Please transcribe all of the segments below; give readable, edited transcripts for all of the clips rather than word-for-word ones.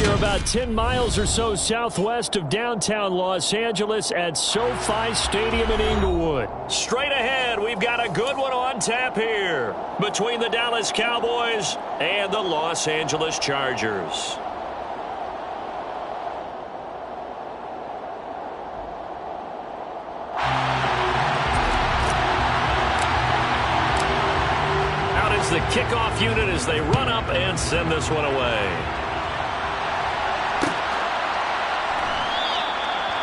are about 10 miles or so southwest of downtown Los Angeles at SoFi Stadium in Inglewood. Straight ahead, we've got a good one on tap here between the Dallas Cowboys and the Los Angeles Chargers. Out is the kickoff unit as they run up and send this one away.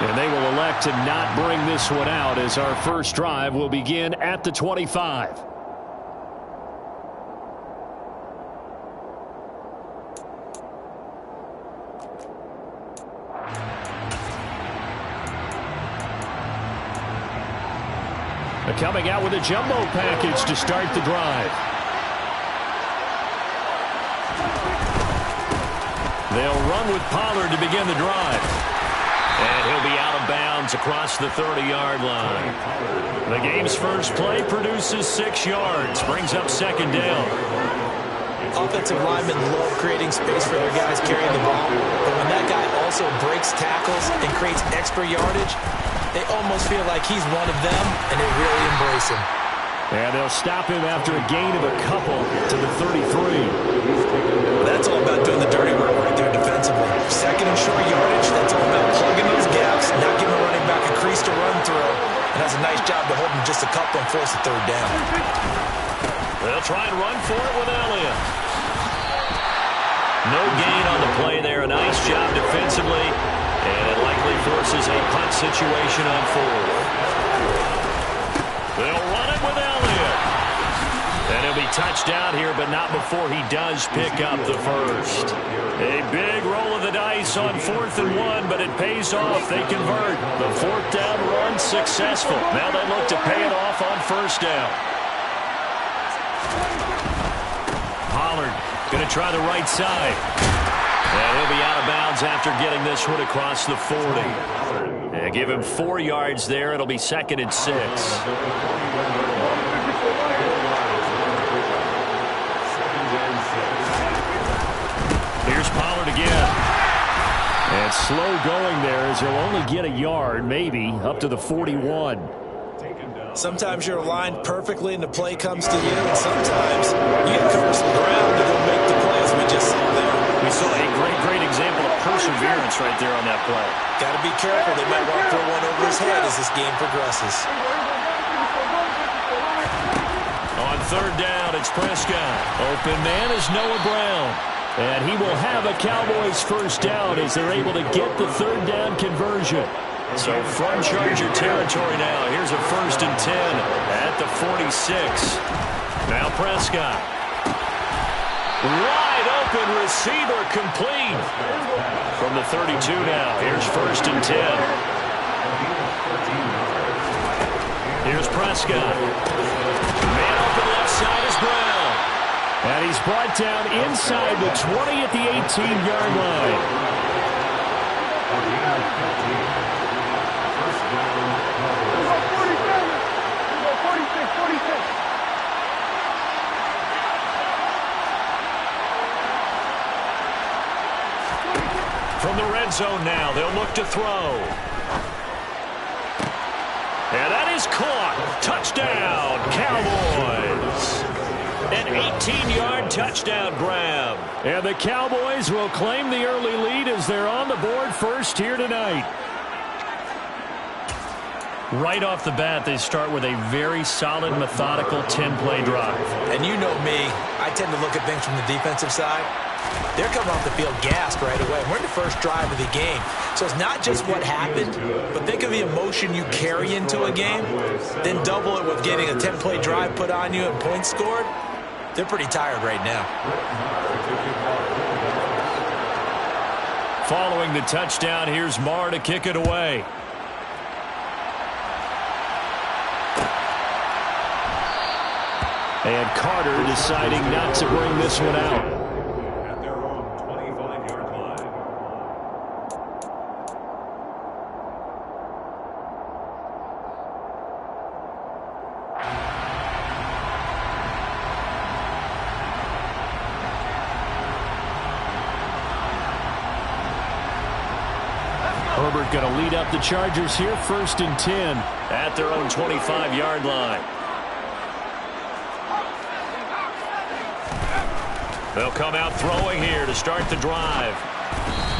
And they will elect to not bring this one out as our first drive will begin at the 25. Coming out with a jumbo package to start the drive. They'll run with Pollard to begin the drive. And he'll be out of bounds across the 30-yard line. The game's first play produces 6 yards, brings up second down. Offensive linemen love creating space for their guys carrying the ball. But when that guy also breaks tackles and creates extra yardage, they almost feel like he's one of them, and they really embrace him. And they'll stop him after a gain of a couple to the 33. That's all about doing the dirty work right there defensively. Second and short yardage, that's all about plugging those gaps, not giving the running back a crease to run through. And does a nice job to hold him just a couple and force a third down. They'll try and run for it with Elliott. No gain on the play there. A nice job defensively. And it likely forces a punt situation on fourth. They'll run it with Elliott. And he'll be touched down here, but not before he does pick up the first. A big roll of the dice on 4th and 1, but it pays off. They convert. The 4th down run successful. Now they look to pay it off on first down. Pollard going to try the right side. And he'll be out of bounds after getting this one across the 40. And give him 4 yards there. It'll be 2nd and 6. Here's Pollard again. And slow going there as he'll only get a yard, maybe, up to the 41. Sometimes you're aligned perfectly and the play comes to you, and sometimes you can cover some ground to go make the play, as we just saw there. We saw a great example of perseverance right there on that play. Got to be careful. They might want to throw one over his head as this game progresses. On 3rd down, it's Prescott. Open man is Noah Brown. And he will have a Cowboys first down as they're able to get the 3rd down conversion. So from Charger territory now, here's a 1st and 10 at the 46. Now Prescott. Wide open receiver complete. From the 32 now, here's 1st and 10. Here's Prescott. Man open left side is Brown. And he's brought down inside the 20 at the 18-yard line. From the red zone now, they'll look to throw. And that is caught. Touchdown, Cowboys. An 18-yard touchdown grab. And the Cowboys will claim the early lead as they're on the board first here tonight. Right off the bat, they start with a very solid, methodical 10-play drive. And you know me, I tend to look at things from the defensive side. They're coming off the field gassed right away. We're in the first drive of the game. So it's not just what happened, but think of the emotion you carry into a game, then double it with getting a 10-play drive put on you and points scored. They're pretty tired right now. Following the touchdown, here's Marr to kick it away. And Carter deciding not to bring this one out. Herbert going to lead up the Chargers here, 1st and 10 at their own 25-yard line. They'll come out throwing here to start the drive.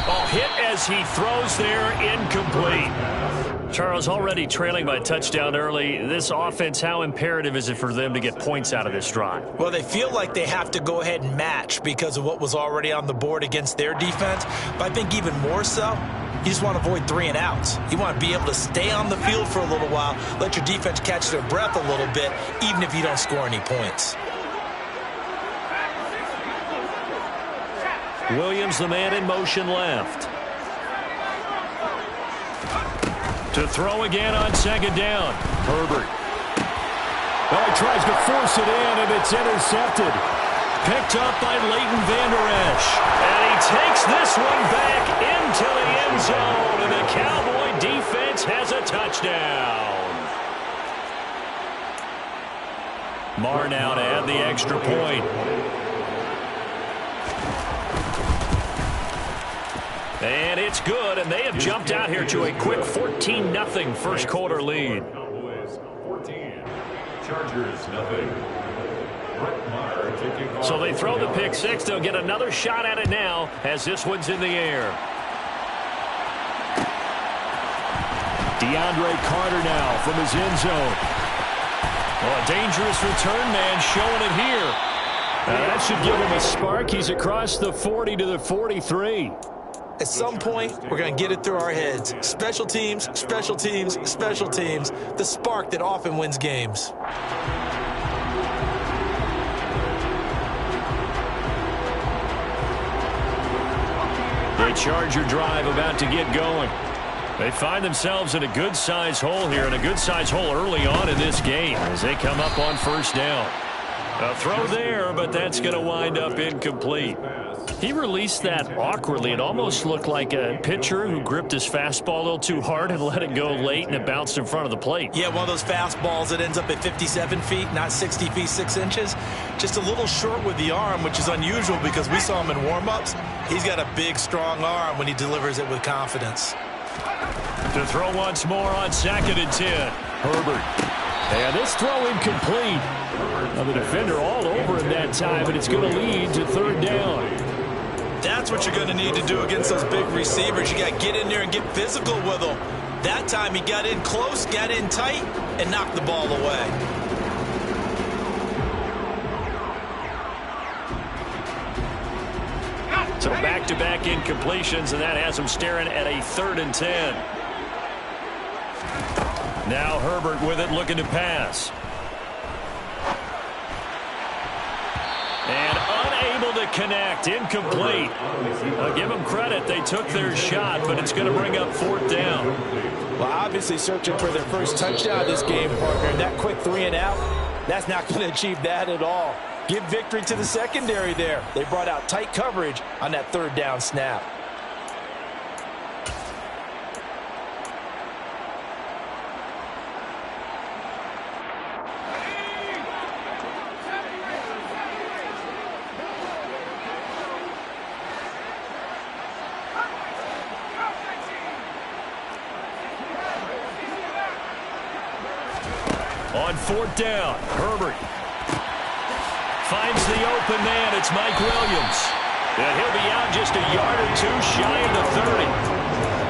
Oh, hit as he throws there, incomplete. Charles, already trailing by a touchdown early. This offense, how imperative is it for them to get points out of this drive? Well, they feel like they have to go ahead and match because of what was already on the board against their defense. But I think even more so, you just want to avoid 3 and outs. You want to be able to stay on the field for a little while, let your defense catch their breath a little bit, even if you don't score any points. Williams, the man in motion left. To throw again on 2nd down. Herbert. Oh, he tries to force it in, and it's intercepted. Picked up by Leighton Vander Esch. And he takes this one back into the end zone, and the Cowboy defense has a touchdown. Marr now to add the extra point. And it's good, and they have jumped out here to a quick 14-0 first quarter lead. Cowboys 14, Chargers nothing. Brett Maher taking off. So they throw the pick six. They'll get another shot at it now as this one's in the air. DeAndre Carter now from his end zone. Oh, a dangerous return man showing it here. That should give him a spark. He's across the 40 to the 43. At some point, we're going to get it through our heads. Special teams, special teams, special teams. The spark that often wins games. The Charger drive about to get going. They find themselves in a good-sized hole here, and a good-sized hole early on in this game as they come up on 1st down. A throw there, but that's going to wind up incomplete. He released that awkwardly. It almost looked like a pitcher who gripped his fastball a little too hard and let it go late, and it bounced in front of the plate. Yeah, one of those fastballs that ends up at 57 feet, not 60 feet, 6 inches. Just a little short with the arm, which is unusual because we saw him in warm-ups. He's got a big, strong arm when he delivers it with confidence. To throw once more on 2nd and 10. Herbert. And this throw incomplete. Now the defender all over him that time, and it's going to lead to 3rd down. That's what you're going to need to do against those big receivers. You got to get in there and get physical with them. That time he got in close, got in tight, and knocked the ball away. So back-to-back incompletions, and that has him staring at a 3rd and 10. Now Herbert with it, looking to pass. And unable to connect, incomplete. I'll give them credit, they took their shot, but it's going to bring up 4th down. Well, obviously searching for their first touchdown this game, partner. And that quick 3 and out, that's not going to achieve that at all. Give victory to the secondary there. They brought out tight coverage on that 3rd down snap. On 4th down, Herbert finds the open man. It's Mike Williams. And he'll be out just a yard or two shy of the 30.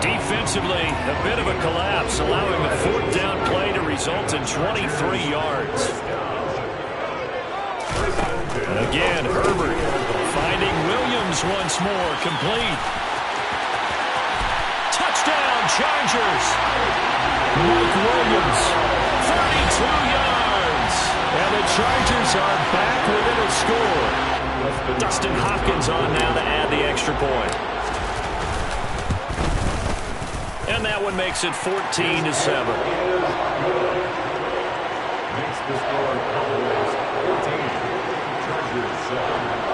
Defensively, a bit of a collapse, allowing the 4th down play to result in 23 yards. And again, Herbert finding Williams once more, complete. Touchdown, Chargers. Mike Williams, 32 yards. And the Chargers are back within a score. Dustin Hopkins on now to add the extra point. And that one makes it 14-7. Makes the score Cowboys 14, Chargers 7.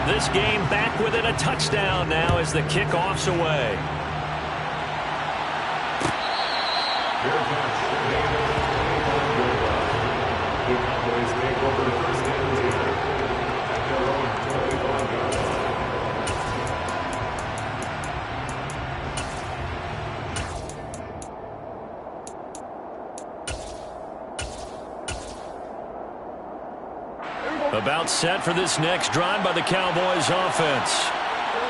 This game back within a touchdown now as the kickoff's away. Fairfax remain the Cowboys take over first and 10 at their own 25-yard line. About set for this next drive by the Cowboys offense.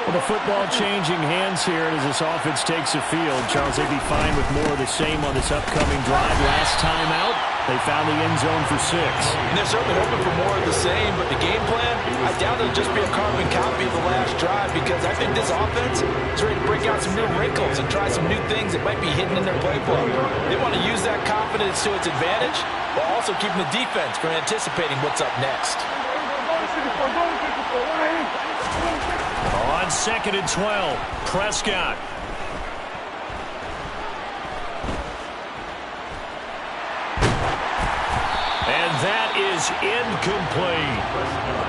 Well, the football changing hands here as this offense takes the field. Charles, they'd be fine with more of the same on this upcoming drive. Last time out, they found the end zone for 6. And they're certainly hoping for more of the same, but the game plan, I doubt it'll just be a carbon copy of the last drive, because I think this offense is ready to break out some new wrinkles and try some new things that might be hidden in their playbook. They want to use that confidence to its advantage while also keeping the defense from anticipating what's up next. On 2nd and 12, Prescott. And that is incomplete.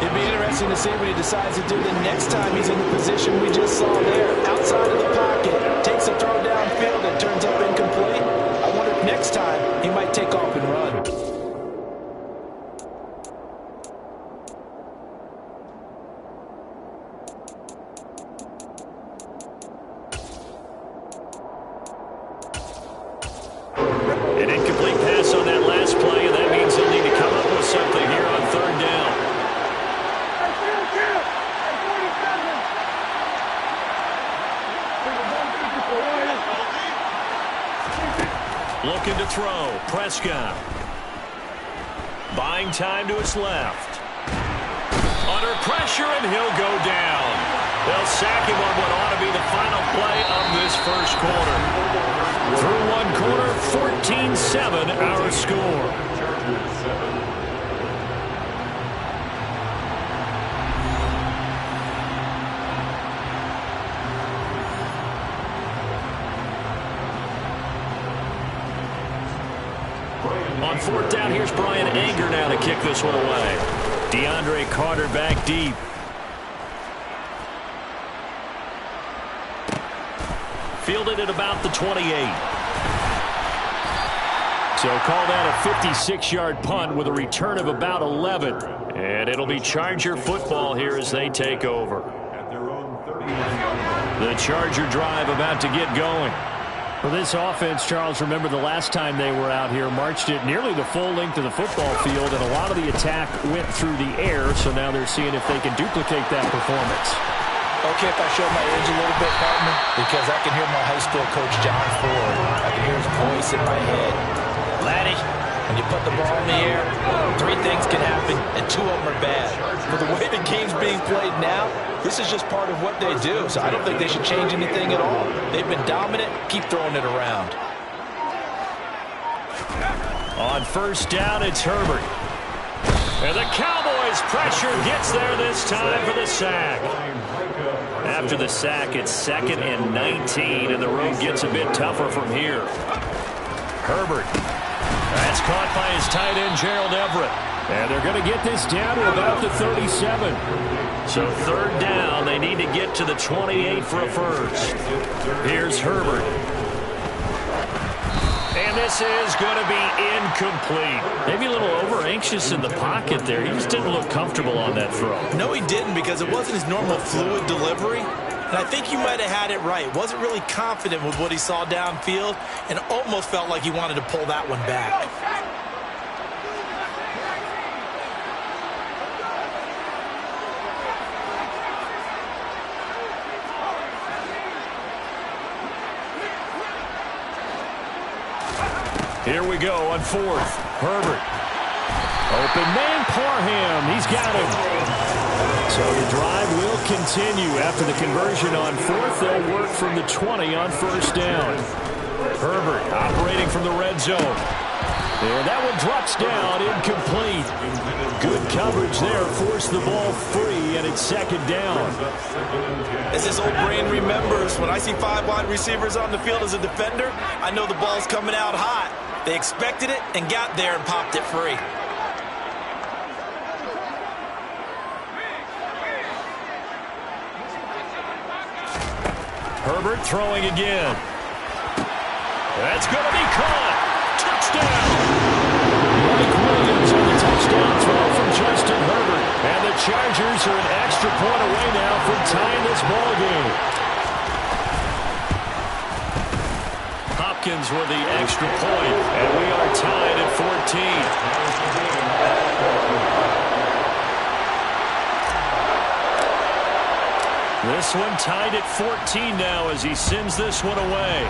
It'd be interesting to see what he decides to do the next time he's in the position we just saw there. Outside of the pocket, takes a throw downfield and turns up incomplete. I wonder if next time he might take off and run. An incomplete pass on that last play, and that means they'll need to come up with something here on 3rd down. Looking to throw, Prescott. Buying time to his left. Under pressure, and he'll go down. They'll sack him on what ought to be the final play of this first quarter. Through one quarter, 14-7 our score. Chargers 7. On 4th down, here's Brian Anger now to kick this one away. DeAndre Carter back deep. Fielded at about the 28. So call that a 56-yard punt with a return of about 11. And it'll be Charger football here as they take over. At their own 31-yard line. The Charger drive about to get going. For this offense, Charles, remember the last time they were out here, marched it nearly the full length of the football field, and a lot of the attack went through the air, so now they're seeing if they can duplicate that performance. Okay, if I show my age a little bit, partner, because I can hear my high school coach, John Ford. I can hear his voice in my head. Laddie, when you put the ball in the air, 3 things can happen, and 2 of them are bad. For the way the game's being played now, this is just part of what they do, so I don't think they should change anything at all. They've been dominant. Keep throwing it around. On 1st down, it's Herbert. And the Cowboys' pressure gets there this time for the sack. After the sack, it's 2nd and 19, and the road gets a bit tougher from here. Herbert. That's caught by his tight end, Gerald Everett. And they're going to get this down to about the 37. So 3rd down, they need to get to the 28 for a first. Here's Herbert. And this is going to be incomplete. Maybe a little over-anxious in the pocket there. He just didn't look comfortable on that throw. No, he didn't, because it wasn't his normal fluid delivery. And I think you might have had it right. Wasn't really confident with what he saw downfield, and almost felt like he wanted to pull that one back. Here we go on 4th. Herbert. Open man, Parham. He's got him. So the drive will continue. After the conversion on 4th, they'll work from the 20 on 1st down. Herbert operating from the red zone. And that one drops down, incomplete. Good coverage there, forced the ball free, and it's 2nd down. As this old brain remembers, when I see 5 wide receivers on the field as a defender, I know the ball's coming out hot. They expected it and got there and popped it free. Herbert throwing again. That's going to be caught. Touchdown. Mike Williams on the touchdown throw from Justin Herbert. And the Chargers are an extra point away now from tying this ball game. Hopkins with the extra point, and we are tied at 14. This one tied at 14 now as he sends this one away.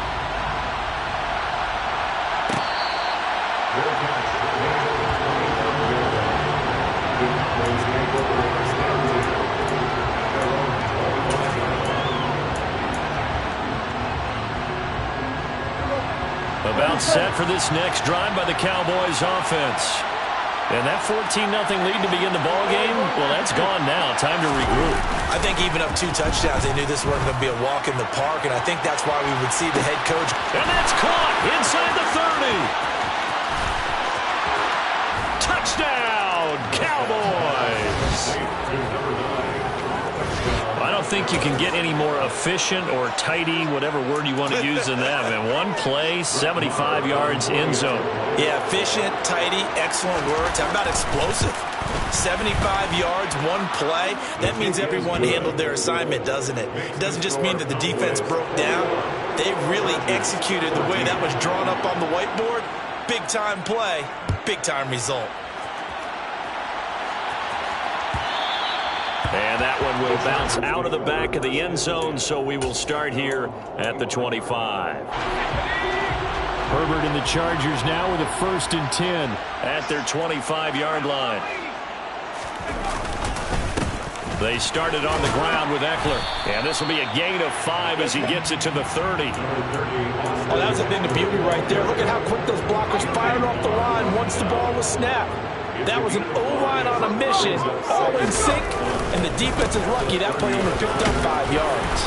About set for this next drive by the Cowboys offense. And that 14-0 lead to begin the ball game, well, that's gone now. Time to regroup. I think even up 2 touchdowns, they knew this wasn't going to be a walk in the park, and I think that's why we would see the head coach. And that's caught inside the 30. Touchdown, Cowboys. I don't think you can get any more efficient or tidy, whatever word you want to use in that. Man, one play, 75 yards, end zone. Yeah, efficient, tidy, excellent words. How about explosive? 75 yards, one play. That means everyone handled their assignment, doesn't it? It doesn't just mean that the defense broke down. They really executed the way that was drawn up on the whiteboard. Big-time play, big-time result. And that one will bounce out of the back of the end zone, so we will start here at the 25. Herbert and the Chargers now with a 1st and 10 at their 25-yard line. They started on the ground with Eckler, and this will be a gain of 5 as he gets it to the 30. Well, that was a thing of beauty right there. Look at how quick those blockers fired off the line once the ball was snapped. That was an O-line on a mission, all in sync, and the defense is lucky that play only picked up 5 yards.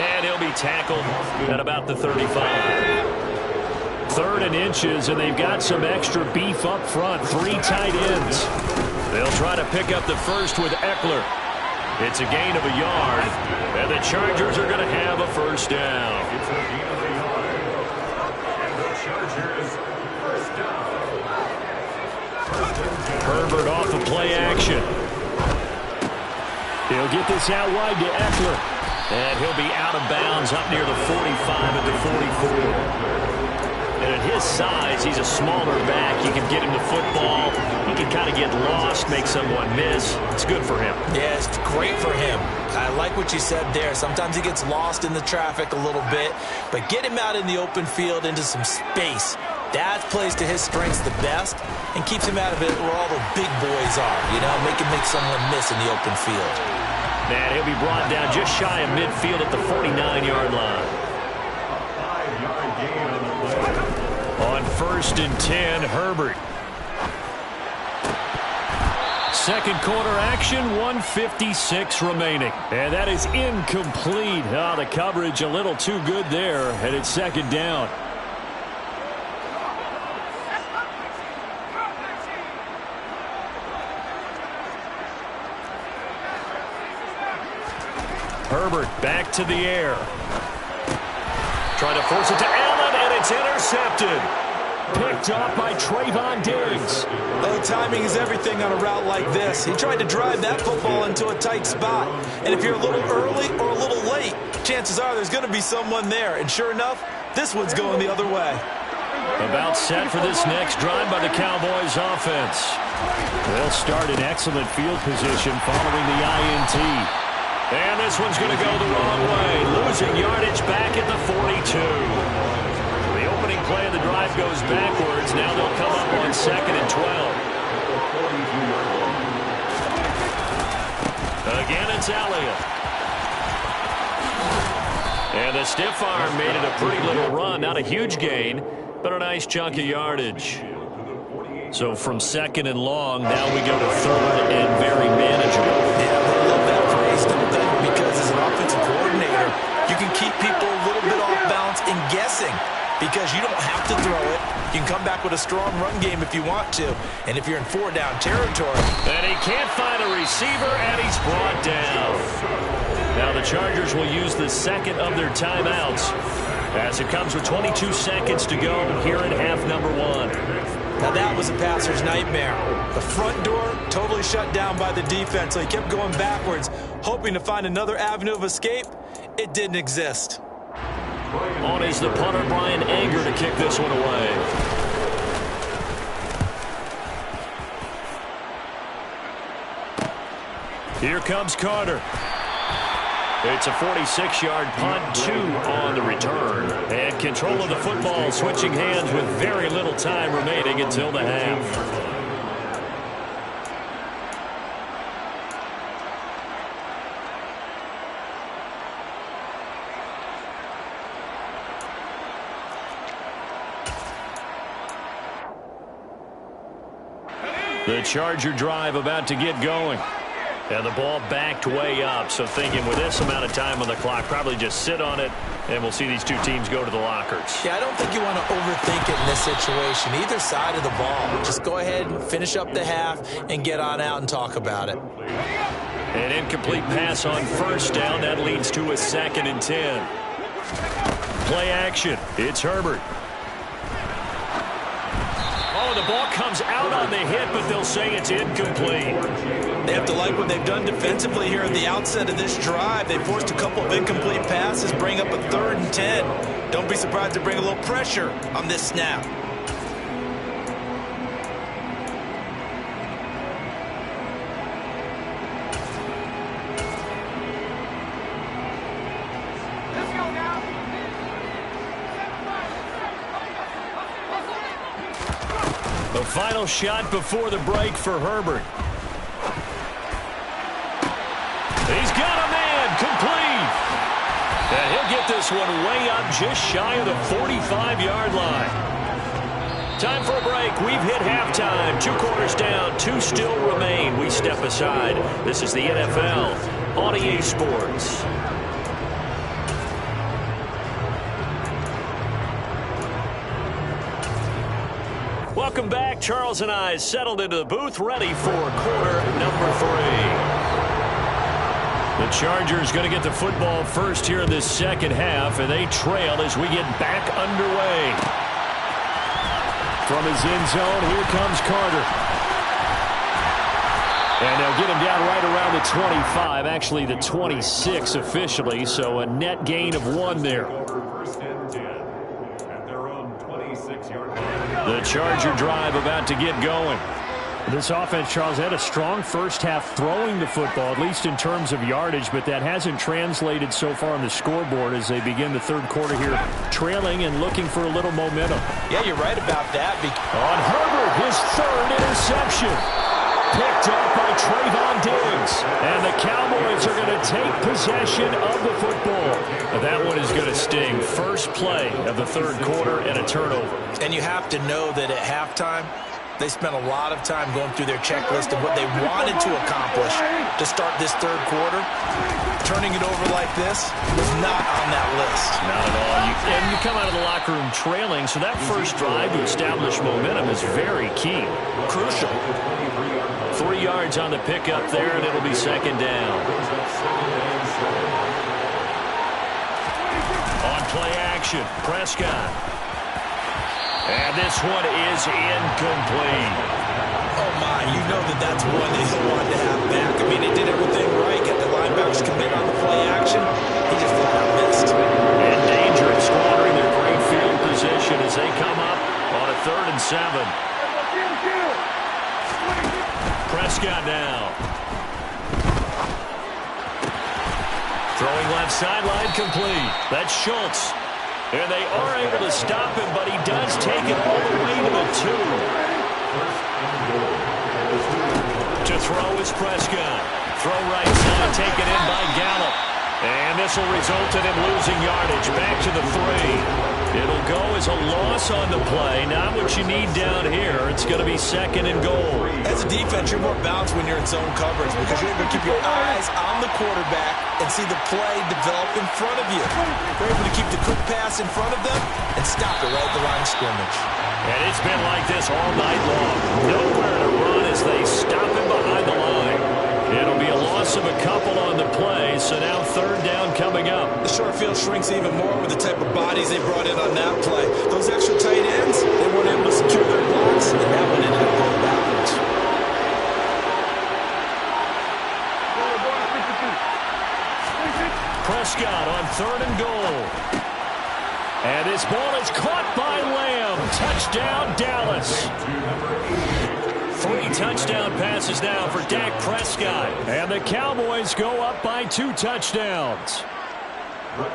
And he'll be tackled at about the 35. 3rd and inches, and they've got some extra beef up front. 3 tight ends. They'll try to pick up the first with Eckler. It's a gain of a yard, and the Chargers are going to have a 1st down. It's a gain of a yard. And the Chargers, 1st down. Herbert off of play action. He'll get this out wide to Eckler. And he'll be out of bounds up near the 45 at the 44. And at his size, he's a smaller back. You can get him the football. He can kind of get lost, make someone miss. It's good for him. Yeah, it's great for him. I like what you said there. Sometimes he gets lost in the traffic a little bit, but get him out in the open field into some space. That plays to his strengths the best and keeps him out of it where all the big boys are, you know, make someone miss in the open field. Man, he'll be brought down just shy of midfield at the 49-yard line. On 1st and 10, Herbert. 2nd quarter action, 1:56 remaining. And that is incomplete. Oh, the coverage a little too good there, and it's 2nd down. Herbert back to the air. Trying to force it to Allen, and it's intercepted. Picked off by Trayvon Diggs. Oh, timing is everything on a route like this. He tried to drive that football into a tight spot. And if you're a little early or a little late, chances are there's going to be someone there. And sure enough, this one's going the other way. About set for this next drive by the Cowboys offense. They'll start in excellent field position following the INT. And this one's going to go the wrong way. Losing yardage back at the 42. The opening play of the drive goes backwards. Now they'll come up on 2nd and 12. Again, it's Elliott. And the stiff arm made it a pretty little run. Not a huge gain, but a nice chunk of yardage. So from 2nd and long, now we go to 3rd and very manageable. Yeah, I love that phrase, don't they? Because as an offensive coordinator, you can keep people a little bit off balance and guessing because you don't have to throw it. You can come back with a strong run game if you want to. And if you're in 4-down territory. And he can't find a receiver, and he's brought down. Now the Chargers will use the 2nd of their timeouts As it comes with 22 seconds to go here in half number one. Now that was a passer's nightmare. The front door totally shut down by the defense, so he kept going backwards, hoping to find another avenue of escape. It didn't exist. On is the punter, Brian Anger, to kick this one away. Here comes Carter. It's a 46-yard punt, 2 on the return. And control of the football switching hands with very little time remaining until the half. The Charger drive about to get going. And the ball backed way up, so thinking with this amount of time on the clock, probably just sit on it, and we'll see these two teams go to the lockers. Yeah, I don't think you want to overthink it in this situation. Either side of the ball. Just go ahead and finish up the half and get on out and talk about it. An incomplete pass on first down. That leads to a 2nd and 10. Play action. It's Herbert. Oh, the ball comes out on the hit, but they'll say it's incomplete. They have to like what they've done defensively here at the outset of this drive. They forced a couple of incomplete passes, bring up a 3rd and 10. Don't be surprised to bring a little pressure on this snap. The final shot before the break for Herbert. He's got a man, complete. And he'll get this one way up just shy of the 45-yard line. Time for a break. We've hit halftime. 2 quarters down, 2 still remain. We step aside. This is the NFL on EA Sports. Welcome back. Charles and I settled into the booth, ready for quarter number 3. The Chargers going to get the football first here in this second half, and they trail as we get back underway. From his end zone, here comes Carter. And they'll get him down right around the 25, actually the 26 officially, so a net gain of 1 there. The Charger drive about to get going. This offense, Charles, had a strong first half throwing the football, at least in terms of yardage, but that hasn't translated so far on the scoreboard as they begin the third quarter here, trailing and looking for a little momentum. Yeah, you're right about that. On Herbert, his 3rd interception. Picked up by Trayvon Diggs. And the Cowboys are going to take possession of the football. That one is going to sting. First play of the third quarter and a turnover. And you have to know that at halftime, they spent a lot of time going through their checklist of what they wanted to accomplish to start this third quarter. Turning it over like this was not on that list. Not at all. And you come out of the locker room trailing, so that first drive to establish momentum is very key. Crucial. 3 yards on the pickup there, and it'll be 2nd down. On play action, Prescott. And this one is incomplete. Oh, my. You know that that's one that he'll want to have back. I mean, he did everything right. Got the linebackers commit on the play action. He just flat out missed. And danger of squandering their great field position as they come up on a 3rd and 7. Prescott now. Throwing left sideline, complete. That's Schultz. And they are able to stop him, but he does take it all the way to the 2. To throw is Prescott. Throw right side, taken in by Gallup. And this will result in him losing yardage. Back to the 3. It'll go as a loss on the play. Not what you need down here. It's going to be 2nd and goal. As a defense, you're more balanced when you're in zone coverage because you're able to keep your eyes on the quarterback and see the play develop in front of you. You're able to keep the quick pass in front of them and stop it right at the line of scrimmage. And it's been like this all night long. Nowhere to run as they stop him behind the line. It'll be a loss of a couple on the play, so now third down coming up. The short field shrinks even more with the type of bodies they brought in on that play. Those extra tight ends, they weren't able to secure their blocks, and that one ended up going backwards. Prescott on 3rd and goal. And this ball is caught by Lamb. Touchdown, Dallas. 3 touchdown passes now for Dak Prescott. And the Cowboys go up by 2 touchdowns.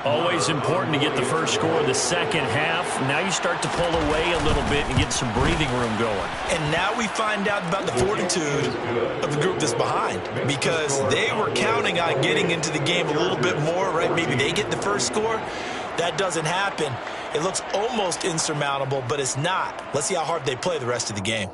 Always important to get the first score of the second half. Now you start to pull away a little bit and get some breathing room going. And now we find out about the fortitude of the group that's behind, because they were counting on getting into the game a little bit more, right? Maybe they get the first score. That doesn't happen. It looks almost insurmountable, but it's not. Let's see how hard they play the rest of the game.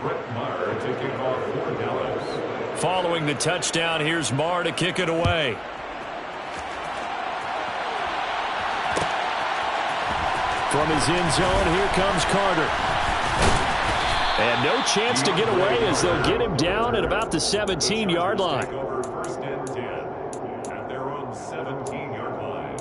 Brett Maher to kick off for Dallas. Following the touchdown, here's Maher to kick it away. From his end zone, here comes Carter. And no chance to get away as they'll get him down at about the 17-yard line. Take over 1st and 10 at their own 17-yard line.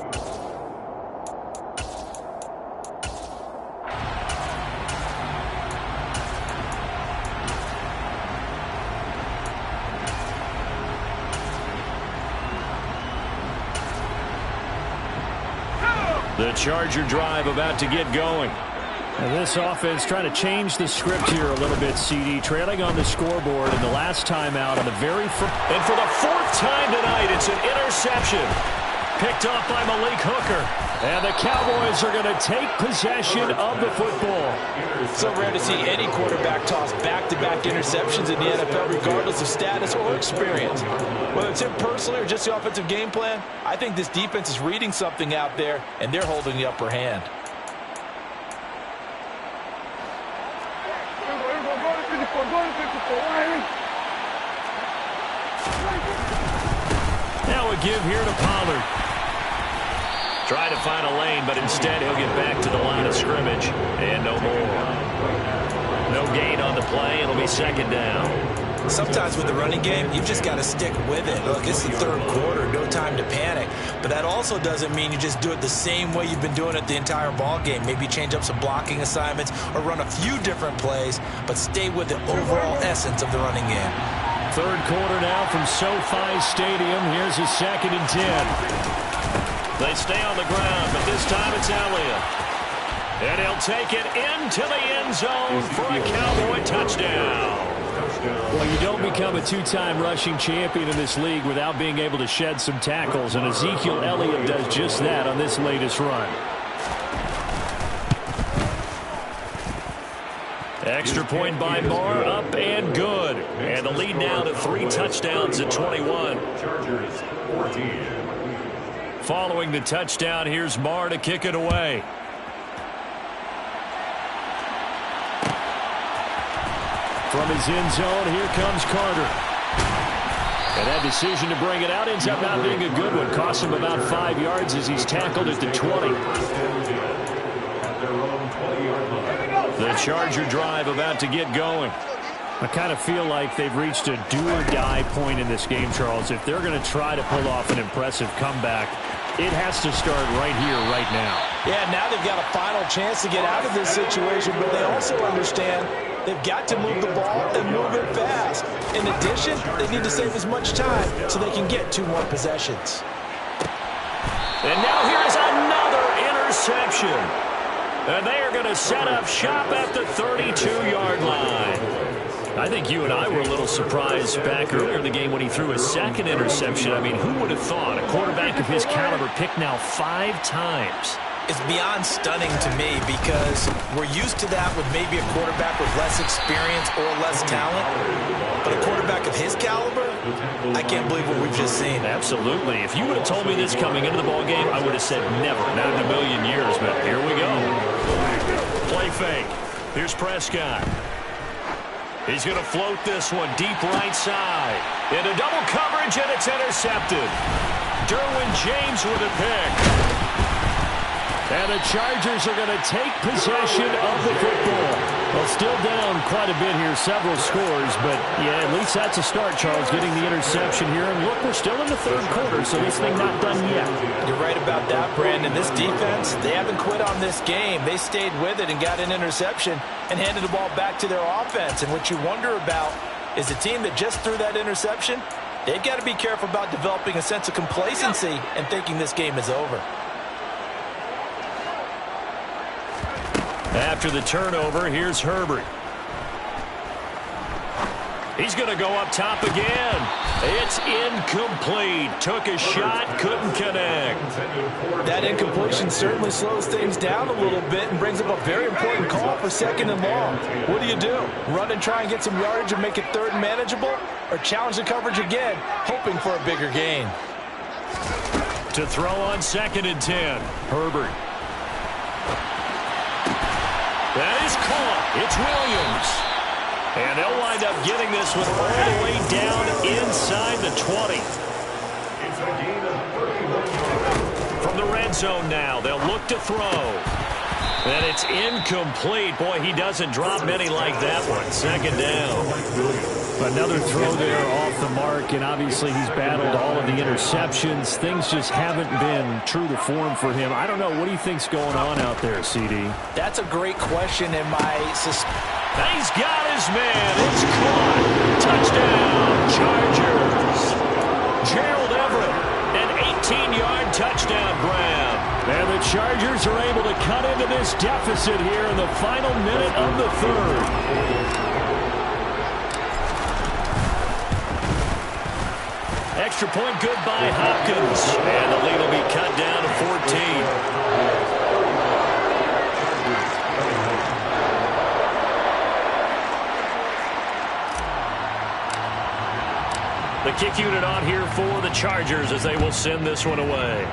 The Charger drive about to get going. And this offense trying to change the script here a little bit, CD. Trailing on the scoreboard in the last timeout on the very first. And for the 4th time tonight, it's an interception. Picked off by Malik Hooker. And the Cowboys are going to take possession of the football. So rare to see any quarterback toss back-to-back interceptions in the NFL, regardless of status or experience. Whether it's him personally or just the offensive game plan, I think this defense is reading something out there, and they're holding the upper hand. Now a give here to Pollard. Try to find a lane, but instead he'll get back to the line of scrimmage. And no more. No gain on the play. It'll be 2nd down. Sometimes with the running game, you've just got to stick with it. Look, it's the 3rd quarter, no time to panic. But that also doesn't mean you just do it the same way you've been doing it the entire ball game. Maybe change up some blocking assignments or run a few different plays, but stay with the overall essence of the running game. 3rd quarter now from SoFi Stadium. Here's a 2nd and 10. They stay on the ground, but this time it's Elliott. And he'll take it into the end zone for a Cowboy touchdown. Well, you don't become a 2-time rushing champion in this league without being able to shed some tackles, and Ezekiel Elliott does just that on this latest run. Extra point by Maher, up and good. And the lead now to 3 touchdowns at 21. Chargers 14. Following the touchdown, here's Maher to kick it away. From his end zone, here comes Carter. And that decision to bring it out ends up not being a good one. Cost him about 5 yards as he's tackled at the 20. At their own 20-yard line. The Charger drive about to get going. I kind of feel like they've reached a do-or-die point in this game, Charles. If they're going to try to pull off an impressive comeback, it has to start right here, right now. Yeah, now they've got a final chance to get out of this situation, but they also understand they've got to move the ball and move it fast. In addition, they need to save as much time so they can get 2 more possessions. And now here's another interception. And they are going to set up shop at the 32-yard line. I think you and I were a little surprised back earlier in the game when he threw his 2nd interception. I mean, who would have thought a quarterback of his caliber picked now 5 times? It's beyond stunning to me because we're used to that with maybe a quarterback with less experience or less talent. But a quarterback of his caliber, I can't believe what we've just seen. Absolutely. If you would have told me this coming into the ballgame, I would have said never, not in a million years. But here we go. Play fake. Here's Prescott. He's going to float this one deep right side. Into double coverage, and it's intercepted. Derwin James with a pick. And the Chargers are going to take possession of the football. Well, still down quite a bit here, several scores, but yeah, at least that's a start, Charles, getting the interception here. And look, we're still in the third quarter, so this thing not done yet. You're right about that, Brandon. This defense, they haven't quit on this game. They stayed with it and got an interception and handed the ball back to their offense. And what you wonder about is a team that just threw that interception, they've got to be careful about developing a sense of complacency and thinking this game is over. After the turnover, here's Herbert. He's going to go up top again. It's incomplete. Took a shot, couldn't connect. That incompletion certainly slows things down a little bit and brings up a very important call for 2nd and long. What do? Run and try and get some yardage and make it 3rd and manageable? Or challenge the coverage again, hoping for a bigger gain? To throw on 2nd and 10, Herbert. That is caught. It's Williams. And they'll wind up getting this one all the way down inside the 20. It's a gain of 31 yards. From the red zone now, they'll look to throw. And it's incomplete. Boy, he doesn't drop many like that one. 2nd down. Another throw there off the mark, and obviously he's battled all of the interceptions. Things just haven't been true to form for him. I don't know. What do you think's going on out there, CD? That's a great question, and he's got his man. It's caught. Touchdown, Chargers. Gerald Everett, an 18-yard touchdown grab. And the Chargers are able to cut into this deficit here in the final minute of the 3rd. Extra point good by Hopkins. And the lead will be cut down to 14. The kick unit on here for the Chargers as they will send this one away.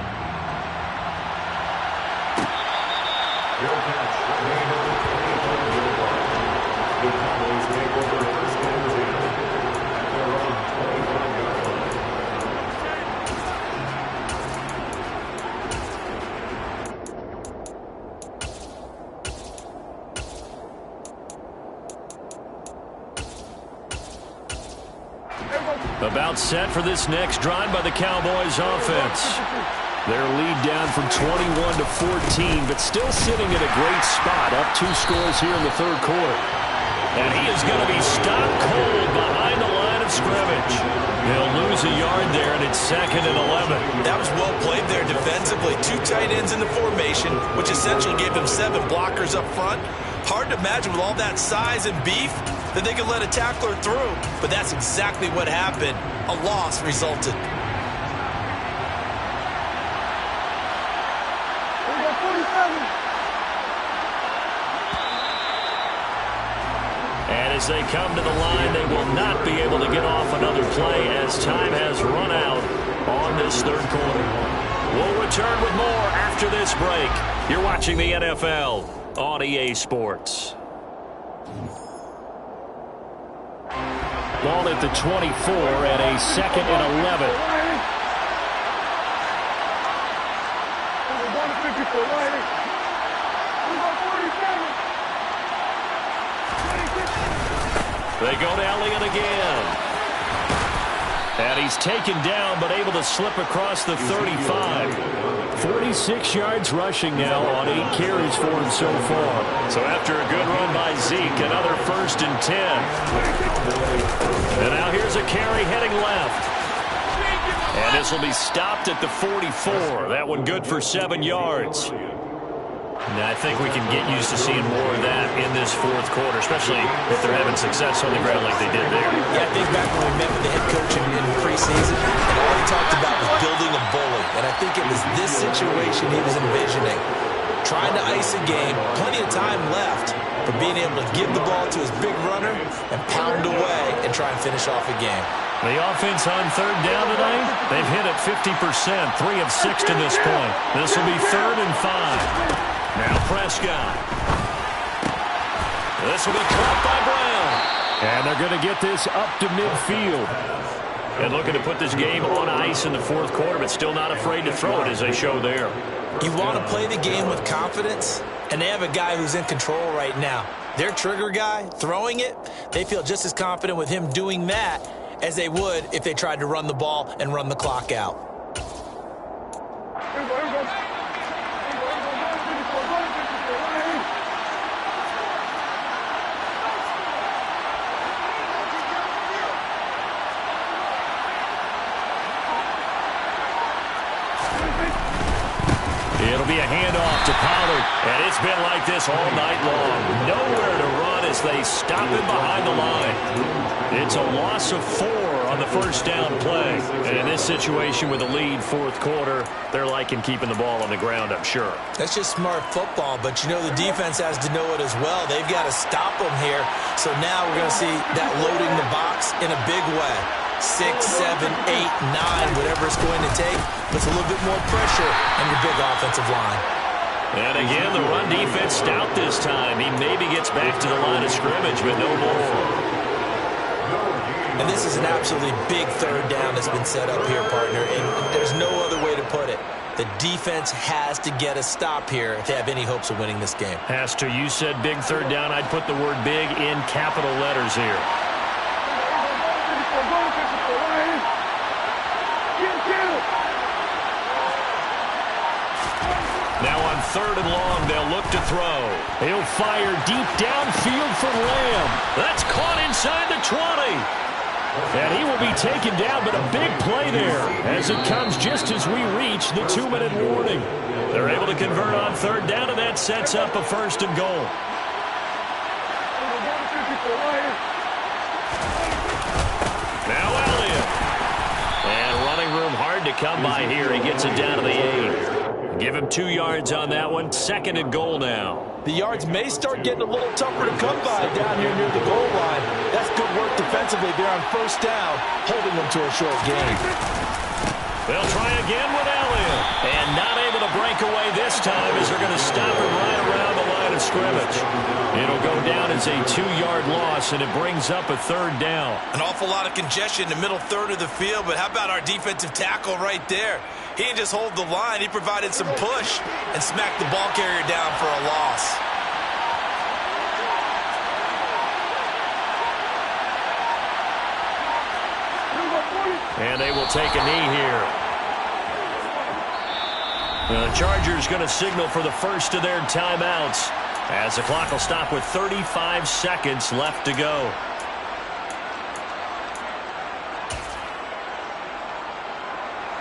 About set for this next drive by the Cowboys offense. Their lead down from 21 to 14, but still sitting at a great spot, up 2 scores here in the 3rd quarter. And he is going to be stopped cold behind the line of scrimmage. They'll lose a yard there, and it's 2nd and 11. That was well played there defensively. 2 tight ends in the formation, which essentially gave them 7 blockers up front. Hard to imagine with all that size and beef that they could let a tackler through. But that's exactly what happened. A loss resulted. And as they come to the line, they will not be able to get off another play as time has run out on this 3rd quarter. We'll return with more after this break. You're watching the NFL on EA Sports. Ball at the 24 at a 2nd and 11. They go to Elliott again. And he's taken down but able to slip across the 35. 46 yards rushing now on 8 carries for him so far. So after a good run by Zeke, another 1st and 10. And now here's a carry heading left. And this will be stopped at the 44. That one good for 7 yards. And I think we can get used to seeing more of that in this 4th quarter, especially if they're having success on the ground like they did there. Yeah, I think back when we met with the head coach in preseason, and all he talked about was building a bully. And I think it was this situation he was envisioning. Trying to ice a game, plenty of time left, but being able to give the ball to his big runner and pound away and try and finish off a game. The offense on 3rd down tonight, they've hit it 50%, 3 of 6 to this point. This will be 3rd and 5. Now Prescott. This will be caught by Brown. And they're going to get this up to midfield. And looking to put this game on ice in the fourth quarter, but still not afraid to throw it as they show there. You want to play the game with confidence, and they have a guy who's in control right now. Their trigger guy, throwing it, they feel just as confident with him doing that as they would if they tried to run the ball and run the clock out. It'll be a handoff to Pollard, and it's been like this all night long. Nowhere to run as they stop him behind the line. It's a loss of 4 on the first down play. And in this situation with a lead fourth quarter, they're liking keeping the ball on the ground, I'm sure. That's just smart football, but you know the defense has to know it as well. They've got to stop them here. So now we're going to see that loading the box in a big way. 6, 7, 8, 9, whatever it's going to take, puts a little bit more pressure on your big offensive line. And again, the run defense stout this time. He maybe gets back to the line of scrimmage, but no more. And this is an absolutely big third down that's been set up here, partner, and there's no other way to put it. The defense has to get a stop here if they have any hopes of winning this game. Has to. You said big third down. I'd put the word big in capital letters here. Now on third and long, they'll look to throw. He'll fire deep downfield for Lamb. That's caught inside the 20. And he will be taken down, but a big play there as it comes just as we reach the 2-minute warning. They're able to convert on third down, and that sets up a first and goal. Now Elliott. And running room hard to come by here. He gets it down to the 8. Give him 2 yards on that one. Second and goal now. The yards may start getting a little tougher to come by down here near the goal line. That's good work defensively there on first down, holding them to a short gain. They'll try again with Elliott. And not able to break away this time as they're going to stop him right around the line of scrimmage. It'll go down as a 2-yard loss, and it brings up a third down. An awful lot of congestion in the middle third of the field, but how about our defensive tackle right there? He didn't just hold the line. He provided some push and smacked the ball carrier down for a loss. And they will take a knee here. The Chargers going to signal for the first of their timeouts as the clock will stop with 35 seconds left to go.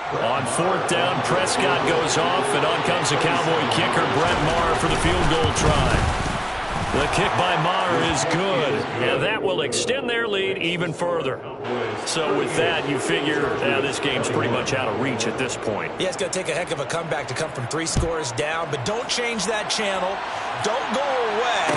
On fourth down, Prescott goes off, and on comes the Cowboy kicker, Brett Maher, for the field goal try. The kick by Maher is good, and that will extend their lead even further. So with that, you figure this game's pretty much out of reach at this point. Yeah, it's going to take a heck of a comeback to come from 3 scores down, but don't change that channel. Don't go away.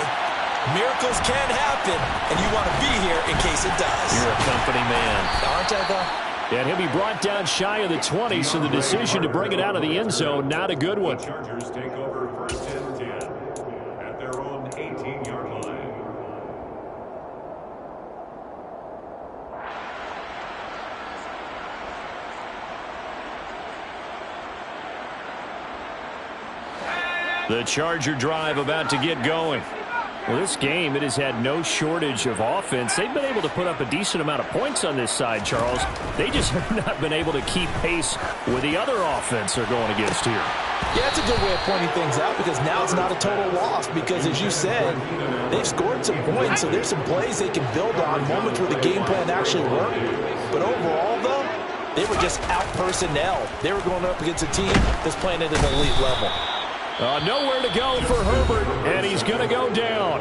Miracles can happen, and you want to be here in case it does. You're a company man. Aren't I, though? And he'll be brought down shy of the 20, so the decision to bring it out of the end zone, not a good one. The Chargers take over first and 10 at their own 18-yard line. The Charger drive about to get going. Well, this game, it has had no shortage of offense. They've been able to put up a decent amount of points on this side, Charles. They just have not been able to keep pace with the other offense they're going against here. Yeah, that's a good way of pointing things out because now it's not a total loss because, as you said, they've scored some points, so there's some plays they can build on, moments where the game plan actually worked. But overall, though, they were just out personnel. They were going up against a team that's playing at an elite level. Nowhere to go for Herbert, and he's going to go down.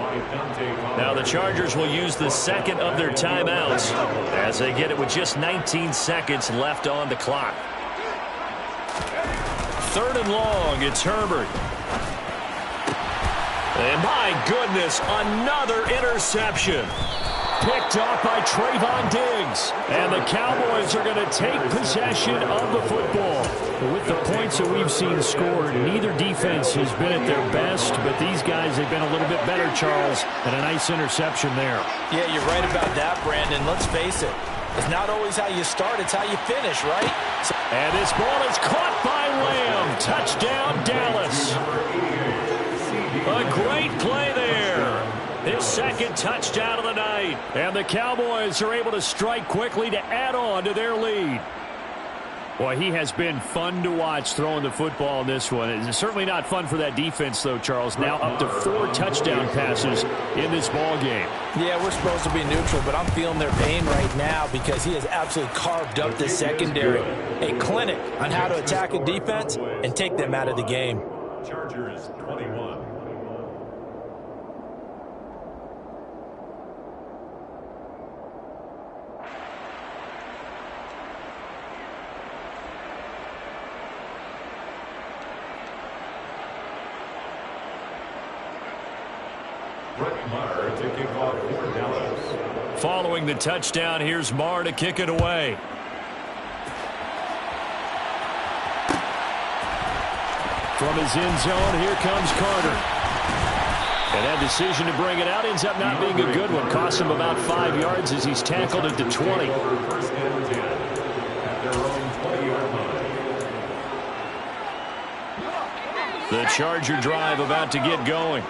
Now the Chargers will use the second of their timeouts as they get it with just 19 seconds left on the clock. Third and long, it's Herbert. And my goodness, another interception. Picked off by Trayvon Diggs. And the Cowboys are going to take possession of the football. With the points that we've seen scored, neither defense has been at their best, but these guys have been a little bit better, Charles, and a nice interception there. Yeah, you're right about that, Brandon. Let's face it. It's not always how you start, it's how you finish, right? And this ball is caught by Lamb. Touchdown, Dallas. A great play there. His second touchdown of the night. And the Cowboys are able to strike quickly to add on to their lead. Boy, he has been fun to watch throwing the football in this one. It's certainly not fun for that defense, though, Charles. Now up to 4 touchdown passes in this ball game. Yeah, we're supposed to be neutral, but I'm feeling their pain right now because he has absolutely carved up the secondary. A clinic on how to attack a defense and take them out of the game. Chargers 21. To kick off for Dallas. Following the touchdown, here's Marr to kick it away. From his end zone, here comes Carter. And that decision to bring it out ends up not being a good one. Costs him about 5 yards as he's tackled at the 20. First and 10 at their own 20-yard line. The Charger drive about to get going.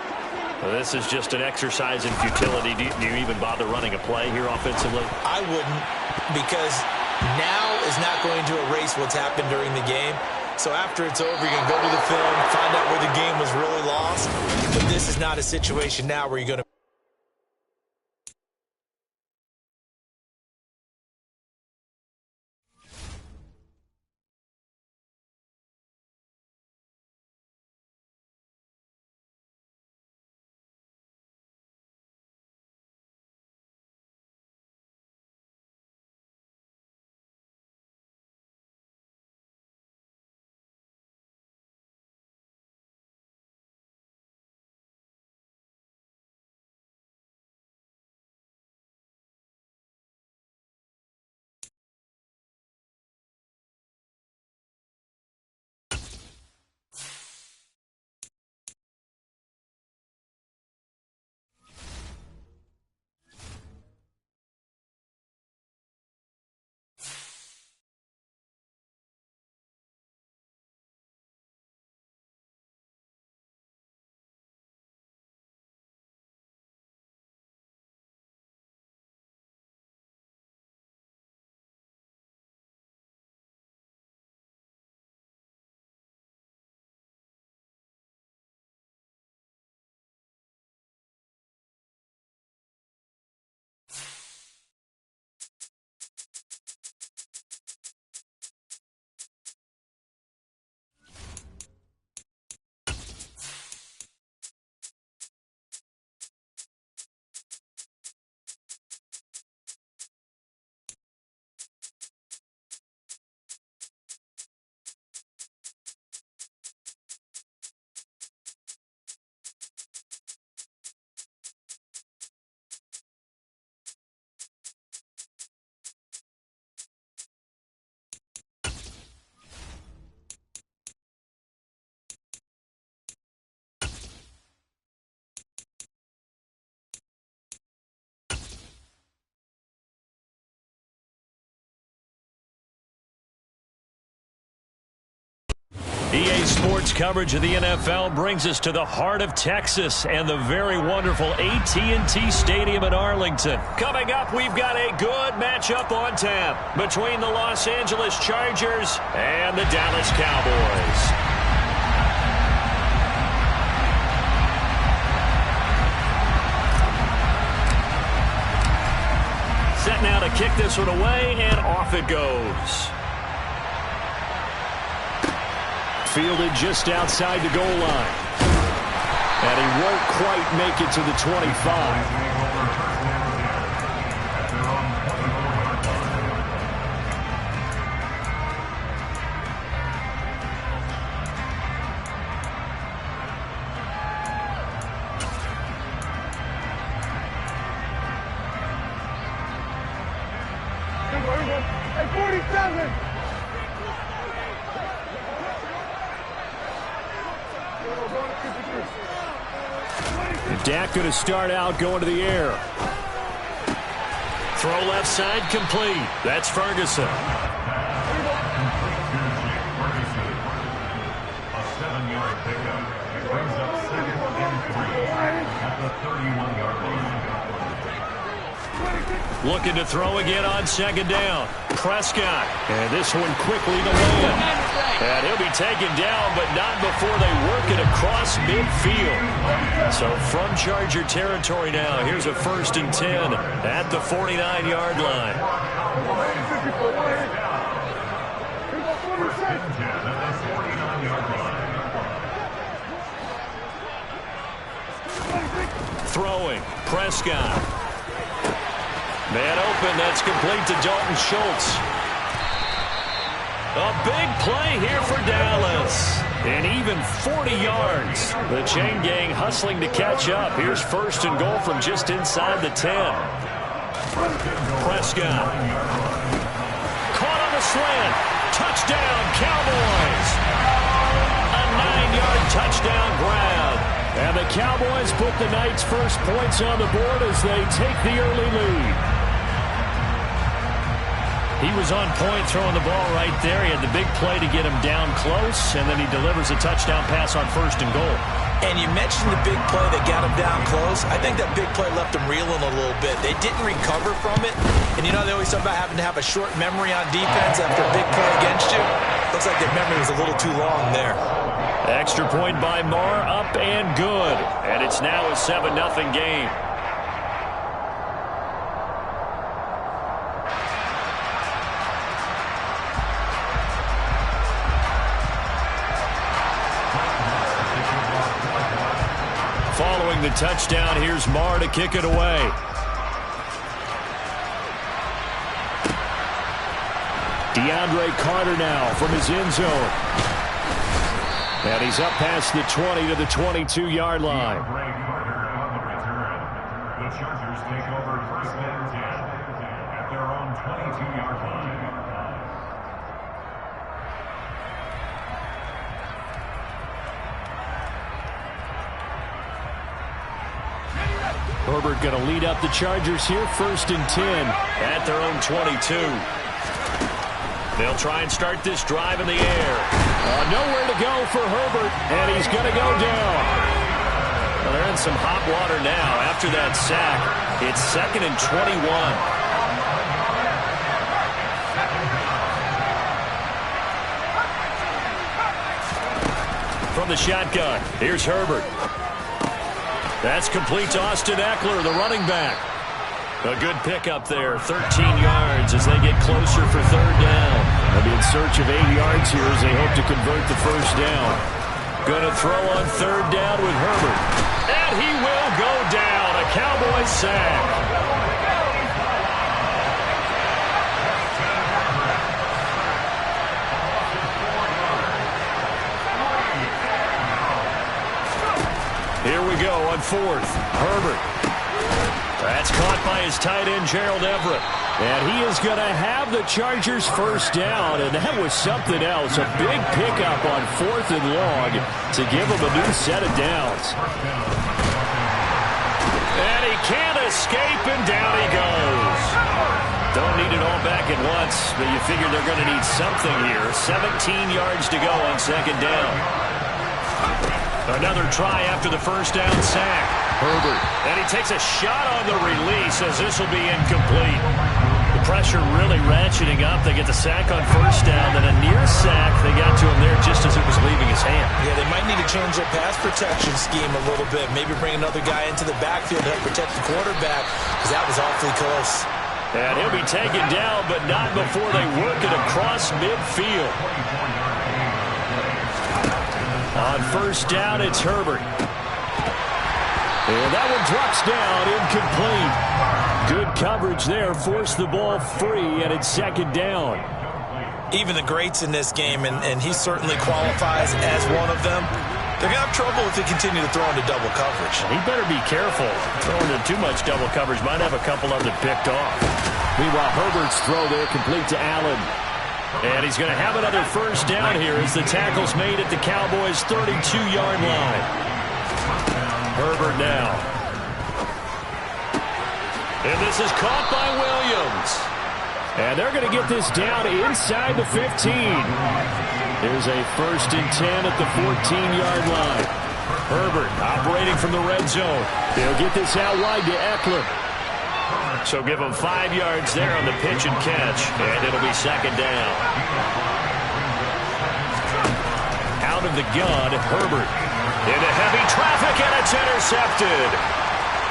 Well, this is just an exercise in futility. Do you even bother running a play here offensively? I wouldn't, because now is not going to erase what's happened during the game. So after it's over, you can go to the film, find out where the game was really lost. But this is not a situation now where you're going to EA Sports coverage of the NFL brings us to the heart of Texas and the very wonderful AT&T Stadium in Arlington. Coming up, we've got a good matchup on tap between the Los Angeles Chargers and the Dallas Cowboys. Set now to kick this one away, and off it goes. Fielded just outside the goal line. And he won't quite make it to the 25. At 47. Dak going to start out going to the air. Throw left side complete. That's Ferguson. A 7-yard pickup. It brings up 2nd and 3 at the 31-yard line. Looking to throw again on 2nd down. Prescott. And this one quickly to land. And he'll be taken down, but not before they work it across midfield. So from Charger territory now, here's a 1st and 10 at the 49-yard line. Throwing. Prescott. Man open. That's complete to Dalton Schultz. A big play here for Dallas. And even 40 yards. The chain gang hustling to catch up. Here's 1st and goal from just inside the 10. Prescott. Caught on the slant. Touchdown, Cowboys. A 9-yard touchdown grab. And the Cowboys put the Knights' first points on the board as they take the early lead. He was on point throwing the ball right there. He had the big play to get him down close, and then he delivers a touchdown pass on 1st and goal. And you mentioned the big play that got him down close. I think that big play left him reeling a little bit. They didn't recover from it. And you know, they always talk about having to have a short memory on defense after a big play against you. Looks like their memory was a little too long there. Extra point by Marr, up and good. And it's now a 7-0 game. Following the touchdown, here's Marr to kick it away. DeAndre Carter now from his end zone. And he's up past the 20 to the 22-yard line. DeAndre Carter on the return. The Chargers take over 1st and 10 at their own 22-yard line. Herbert going to lead up the Chargers here, 1st and 10 at their own 22. They'll try and start this drive in the air. Nowhere to go for Herbert, and he's going to go down. Well, they're in some hot water now after that sack. It's 2nd and 21. From the shotgun, here's Herbert. That's complete to Austin Eckler, the running back. A good pickup there, 13 yards as they get closer for 3rd down. They'll be in search of 8 yards here as they hope to convert the 1st down. Going to throw on 3rd down with Herbert. And he will go down, a Cowboys sack. Here we go on 4th. Herbert. That's caught by his tight end, Gerald Everett. And he is going to have the Chargers' 1st down, and that was something else. A big pickup on 4th and long to give him a new set of downs. And he can't escape, and down he goes. Don't need it all back at once, but you figure they're going to need something here. 17 yards to go on 2nd down. Another try after the 1st down sack. Herbert. And he takes a shot on the release as this will be incomplete. The pressure really ratcheting up. They get the sack on 1st down, then a near sack. They got to him there just as it was leaving his hand. Yeah, they might need to change their pass protection scheme a little bit. Maybe bring another guy into the backfield to help protect the quarterback, because that was awfully close. And he'll be taken down, but not before they work it across midfield. On 1st down, it's Herbert. And that one drops down, incomplete. Good coverage there, forced the ball free, and it's 2nd down. Even the greats in this game, and he certainly qualifies as one of them, they're going to have trouble if they continue to throw into double coverage. He better be careful. Throwing into too much double coverage might have a couple of them picked off. Meanwhile, Herbert's throw there complete to Allen. And he's going to have another 1st down here as the tackle's made at the Cowboys' 32-yard line. Herbert now. And this is caught by Williams. And they're going to get this down inside the 15. Here's a 1st and 10 at the 14-yard line. Herbert operating from the red zone. They'll get this out wide to Eckler. So give him 5 yards there on the pitch and catch, and it'll be 2nd down. Out of the gun, Herbert. Into heavy traffic, and it's intercepted.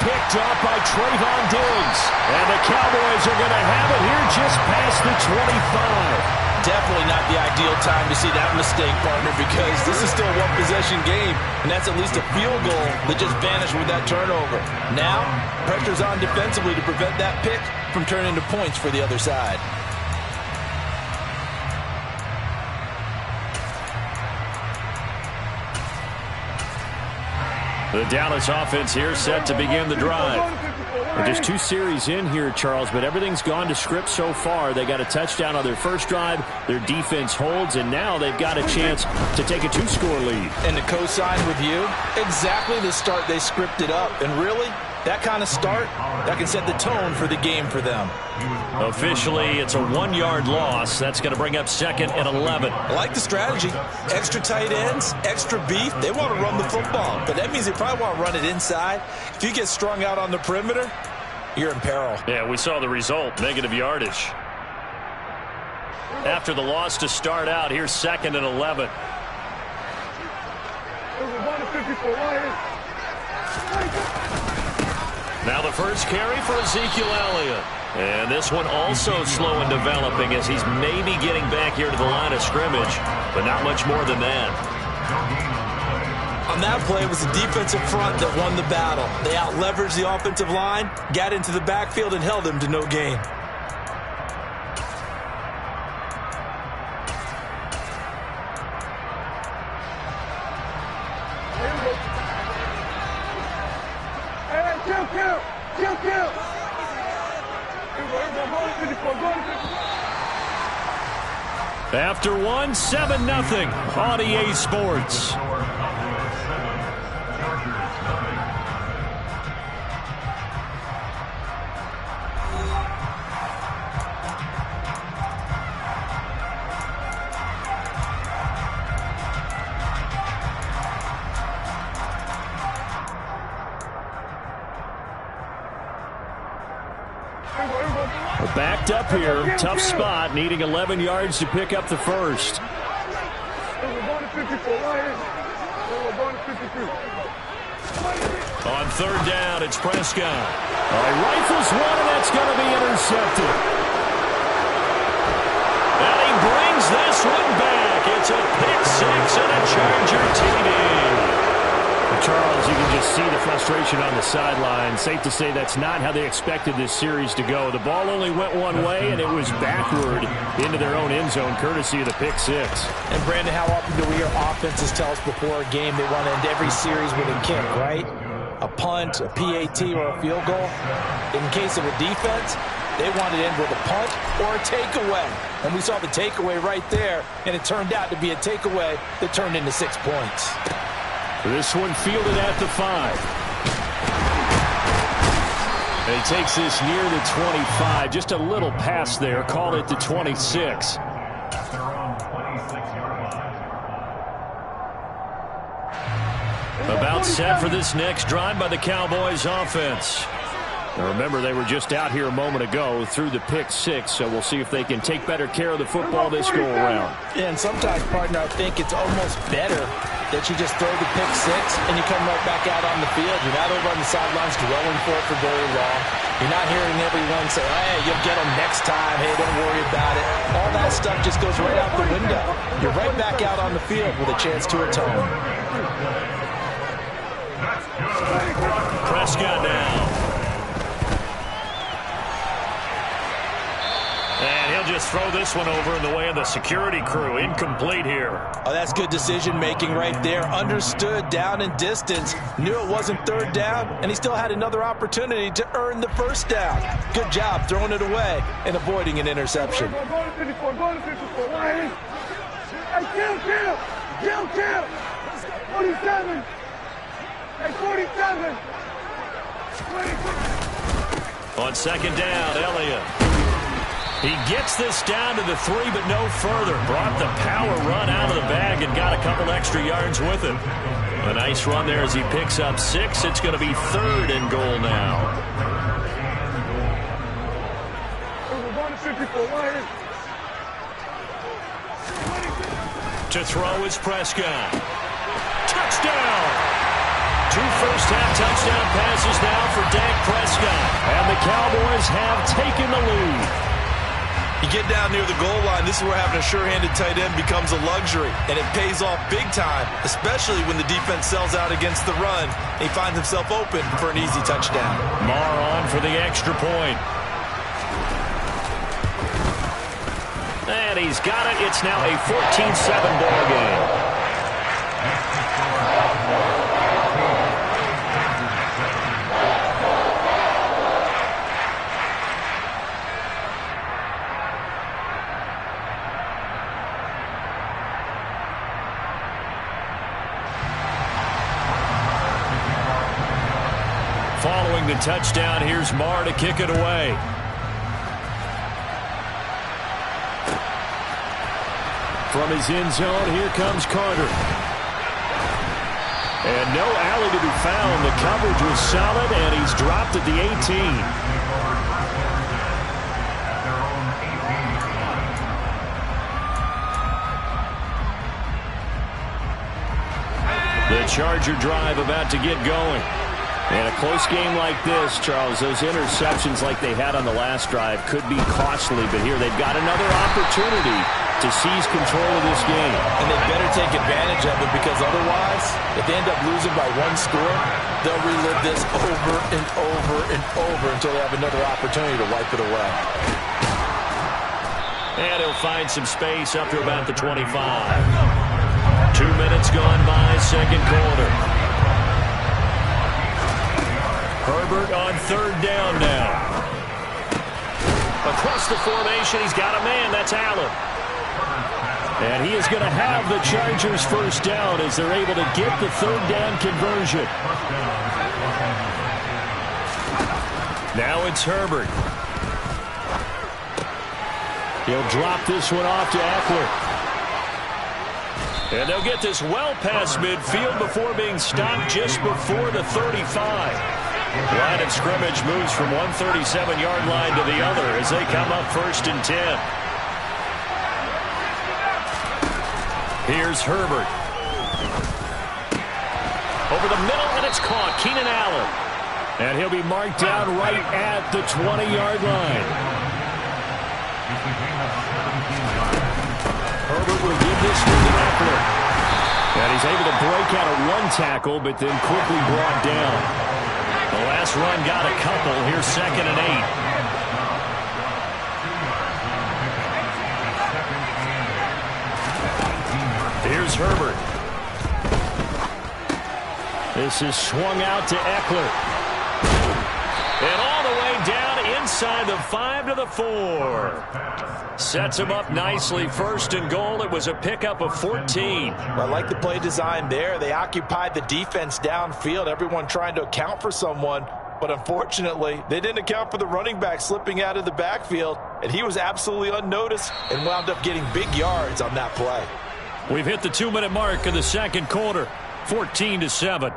Picked up by Trayvon Diggs. And the Cowboys are going to have it here just past the 25. Definitely not the ideal time to see that mistake, partner, because this is still a one-possession game, and that's at least a field goal that just vanished with that turnover. Now, pressure's on defensively to prevent that pick from turning into points for the other side. The Dallas offense here set to begin the drive. Well, just 2 series in here, Charles, but everything's gone to script so far. They got a touchdown on their first drive. Their defense holds, and now they've got a chance to take a 2-score lead. And to co-sign with you, exactly the start they scripted up. And really, that kind of start, that can set the tone for the game for them. Officially, it's a 1-yard loss. That's going to bring up 2nd and 11. I like the strategy. Extra tight ends, extra beef. They want to run the football, but that means they probably want to run it inside. If you get strung out on the perimeter, you're in peril. Yeah, we saw the result, negative yardage. After the loss to start out, here's 2nd and 11. Now the first carry for Ezekiel Elliott. And this one also slow in developing as he's maybe getting back here to the line of scrimmage, but not much more than that. On that play, it was the defensive front that won the battle. They out-leveraged the offensive line, got into the backfield, and held him to no gain. After one, 7-0 on EA Sports. Backed up here, tough spot, needing 11 yards to pick up the first. On 3rd down, it's Prescott. Rifles one, and that's going to be intercepted. And he brings this one back. It's a pick 6 and a Charger TD. Charles, you can just see the frustration on the sideline. Safe to say that's not how they expected this series to go. The ball only went one way, and it was backward into their own end zone, courtesy of the pick 6. And, Brandon, how often do we hear offenses tell us before a game they want to end every series with a kick, right? A punt, a PAT, or a field goal. In case of a defense, they want to end with a punt or a takeaway. And we saw the takeaway right there, and it turned out to be a takeaway that turned into 6 points. This one fielded at the 5. And he takes this near the 25. Just a little pass there. Call it the 26. About set for this next drive by the Cowboys offense. Now remember, they were just out here a moment ago through the pick 6, so we'll see if they can take better care of the football this go-around. And sometimes, partner, I think it's almost better that you just throw the pick 6 and you come right back out on the field. You're not over on the sidelines dwelling for it for very long. You're not hearing everyone say, hey, you'll get them next time. Hey, don't worry about it. All that stuff just goes right out the window. You're right back out on the field with a chance to atone. Prescott now. And he'll just throw this one over in the way of the security crew. Incomplete here. Oh, that's good decision-making right there. Understood down and distance. Knew it wasn't 3rd down, and he still had another opportunity to earn the 1st down. Good job throwing it away and avoiding an interception. On second down, Elliott. He gets this down to the 3, but no further. Brought the power run out of the bag and got a couple extra yards with it. A nice run there as he picks up 6. It's going to be 3rd and goal now. To throw is Prescott. Touchdown! 2 first-half touchdown passes now for Dak Prescott. And the Cowboys have taken the lead. You get down near the goal line, this is where having a sure-handed tight end becomes a luxury, and it pays off big time, especially when the defense sells out against the run. He finds himself open for an easy touchdown. Marr on for the extra point. And he's got it. It's now a 14-7 ball game. Following the touchdown, here's Marr to kick it away. From his end zone, here comes Carter. And no alley to be found. The coverage was solid, and he's dropped at the 18. The Charger drive about to get going. And a close game like this, Charles, those interceptions like they had on the last drive could be costly. But here they've got another opportunity to seize control of this game. And they better take advantage of it, because otherwise, if they end up losing by 1 score, they'll relive this over and over and over until they have another opportunity to wipe it away. And he'll find some space up to about the 25. 2 minutes gone by, second quarter. Herbert on third down now. Across the formation, he's got a man. That's Allen. And he is going to have the Chargers first down as they're able to get the third down conversion. Now it's Herbert. He'll drop this one off to Eckler. And they'll get this well past midfield before being stopped just before the 35. Line of scrimmage moves from 137-yard line to the other as they come up 1st and 10. Here's Herbert. Over the middle, and it's caught. Keenan Allen. And he'll be marked down right at the 20-yard line. Herbert will give this one to Eckler. And he's able to break out of 1 tackle, but then quickly brought down. The last run got a couple. Here's 2nd and 8. Here's Herbert. This is swung out to Eckler. And all the way down inside the 5 to the 4. Sets him up nicely. 1st and goal. It was a pickup of 14. I like the play design there. They occupied the defense downfield, everyone trying to account for someone. But unfortunately, they didn't account for the running back slipping out of the backfield, and he was absolutely unnoticed and wound up getting big yards on that play. We've hit the 2-minute mark of the second quarter, 14-7.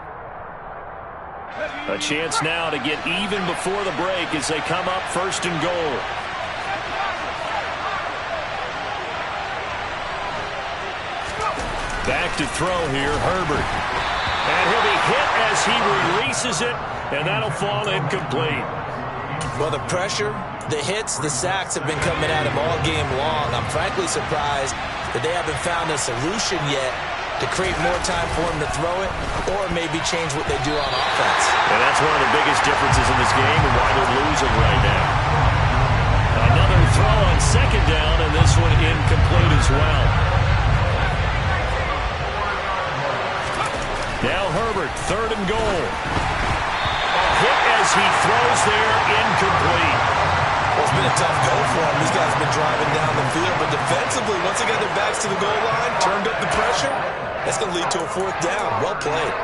A chance now to get even before the break as they come up 1st and goal. Back to throw here, Herbert. And he'll be hit as he releases it, and that'll fall incomplete. Well, the pressure, the hits, the sacks have been coming at him all game long. I'm frankly surprised that they haven't found a solution yet to create more time for him to throw it, or maybe change what they do on offense. And that's one of the biggest differences in this game and why they're losing right now. Another throw on 2nd down, and this one incomplete as well. Now Herbert, 3rd and goal. A hit as he throws there, incomplete. Well, it's been a tough go for him. These guys have been driving down the field, but defensively, once they got their backs to the goal line, turned up the pressure, that's going to lead to a 4th down. Well played.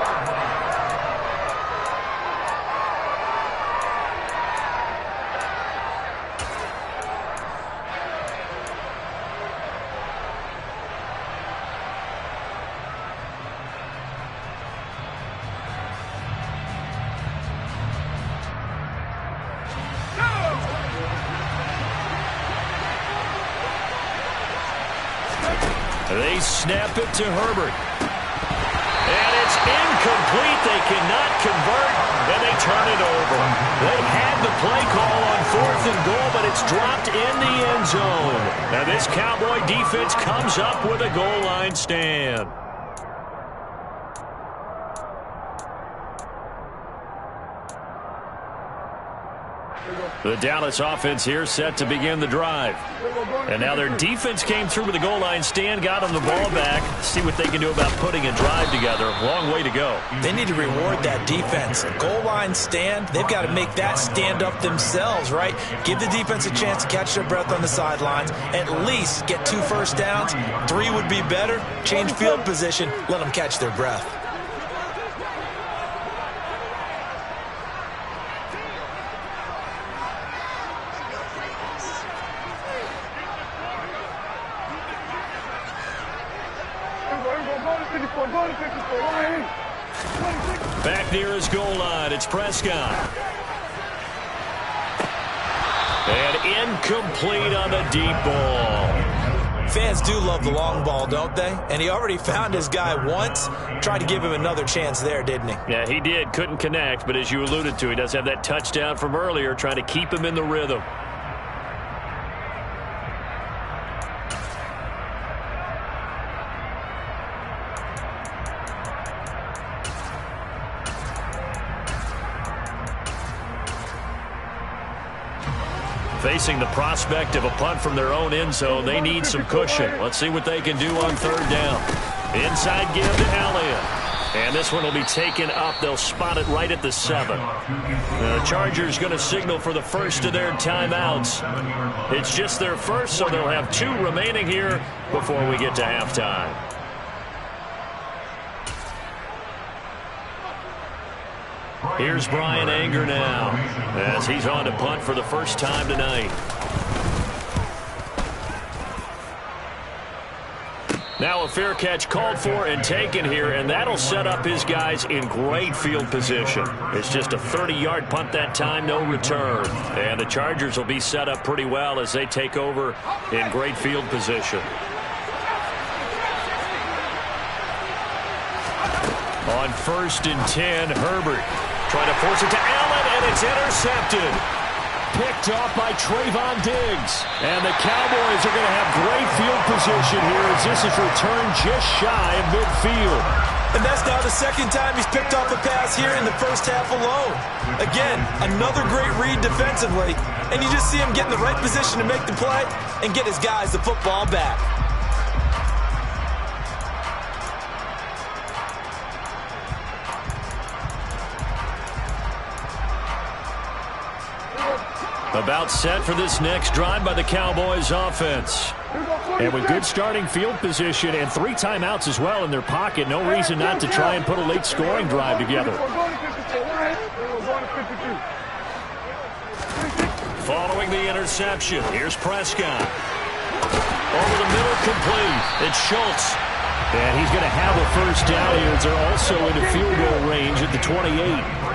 snap it to Herbert. And it's incomplete. They cannot convert, and they turn it over. They had the play call on 4th and goal, but it's dropped in the end zone. Now this Cowboy defense comes up with a goal line stand. The Dallas offense here set to begin the drive. And now their defense came through with a goal line stand, got them the ball back. See what they can do about putting a drive together. Long way to go. They need to reward that defense. A goal line stand, they've got to make that stand up themselves, right? Give the defense a chance to catch their breath on the sidelines. At least get 2 first downs. 3 would be better. Change field position. Let them catch their breath. Back near his goal line, it's Prescott. And incomplete on the deep ball. Fans do love the long ball, don't they? And he already found his guy once. Tried to give him another chance there, didn't he? Yeah, he did. Couldn't connect, but as you alluded to, he does have that touchdown from earlier, trying to keep him in the rhythm. Facing the prospect of a punt from their own end zone, they need some cushion. Let's see what they can do on 3rd down. Inside give to Elliott. And this one will be taken up. They'll spot it right at the 7. The Chargers going to signal for the first of their timeouts. It's just their first, so they'll have 2 remaining here before we get to halftime. Here's Brian Anger now, as he's on to punt for the first time tonight. Now a fair catch called for and taken here, and that'll set up his guys in great field position. It's just a 30-yard punt that time, no return. And the Chargers will be set up pretty well as they take over in great field position. On 1st and 10, Herbert trying to force it to Allen, and it's intercepted. Picked off by Trayvon Diggs. And the Cowboys are going to have great field position here as this is returned just shy of midfield. And that's now the 2nd time he's picked off a pass here in the first half alone. Again, another great read defensively. And you just see him get in the right position to make the play and get his guys the football back. About set for this next drive by the Cowboys offense. And with good starting field position and 3 timeouts as well in their pocket, no reason not to try and put a late scoring drive together. Following the interception, here's Prescott. Over the middle, complete. It's Schultz. And he's going to have a first down here as they're also into field goal range at the 28.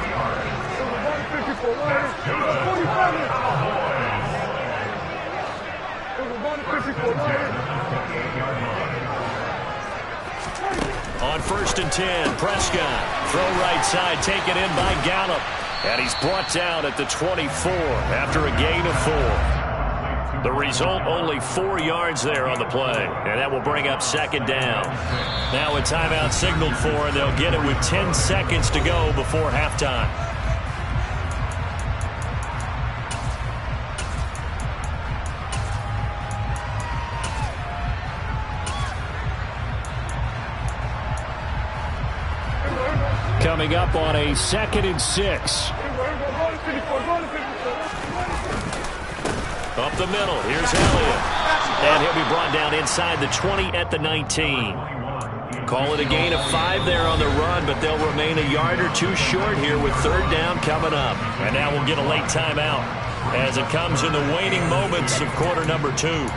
On 1st and 10, Prescott. Throw right side, taken in by Gallup. And he's brought down at the 24 after a gain of 4. The result, only 4 yards there on the play. And that will bring up 2nd down. Now a timeout signaled for, and they'll get it with 10 seconds to go before halftime. Coming up on a 2nd and 6. Up the middle, here's Elliott. And he'll be brought down inside the 20 at the 19. Call it a gain of 5 there on the run, but they'll remain a yard or 2 short here with 3rd down coming up. And now we'll get a late timeout as it comes in the waning moments of quarter number 2.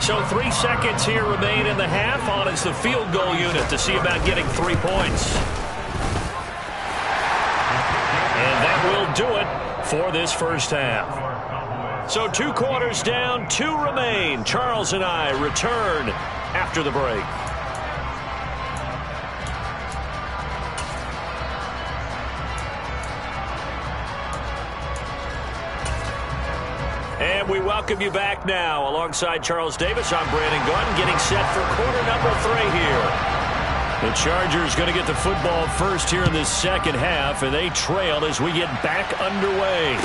So 3 seconds here remain in the half. On is the field goal unit to see about getting 3 points. And that will do it for this first half. So 2 quarters down, 2 remain. Charles and I return after the break. And we welcome you back now. Alongside Charles Davis, I'm Brandon Gaudin, getting set for quarter number 3 here. The Chargers going to get the football first here in this second half, and they trail as we get back underway.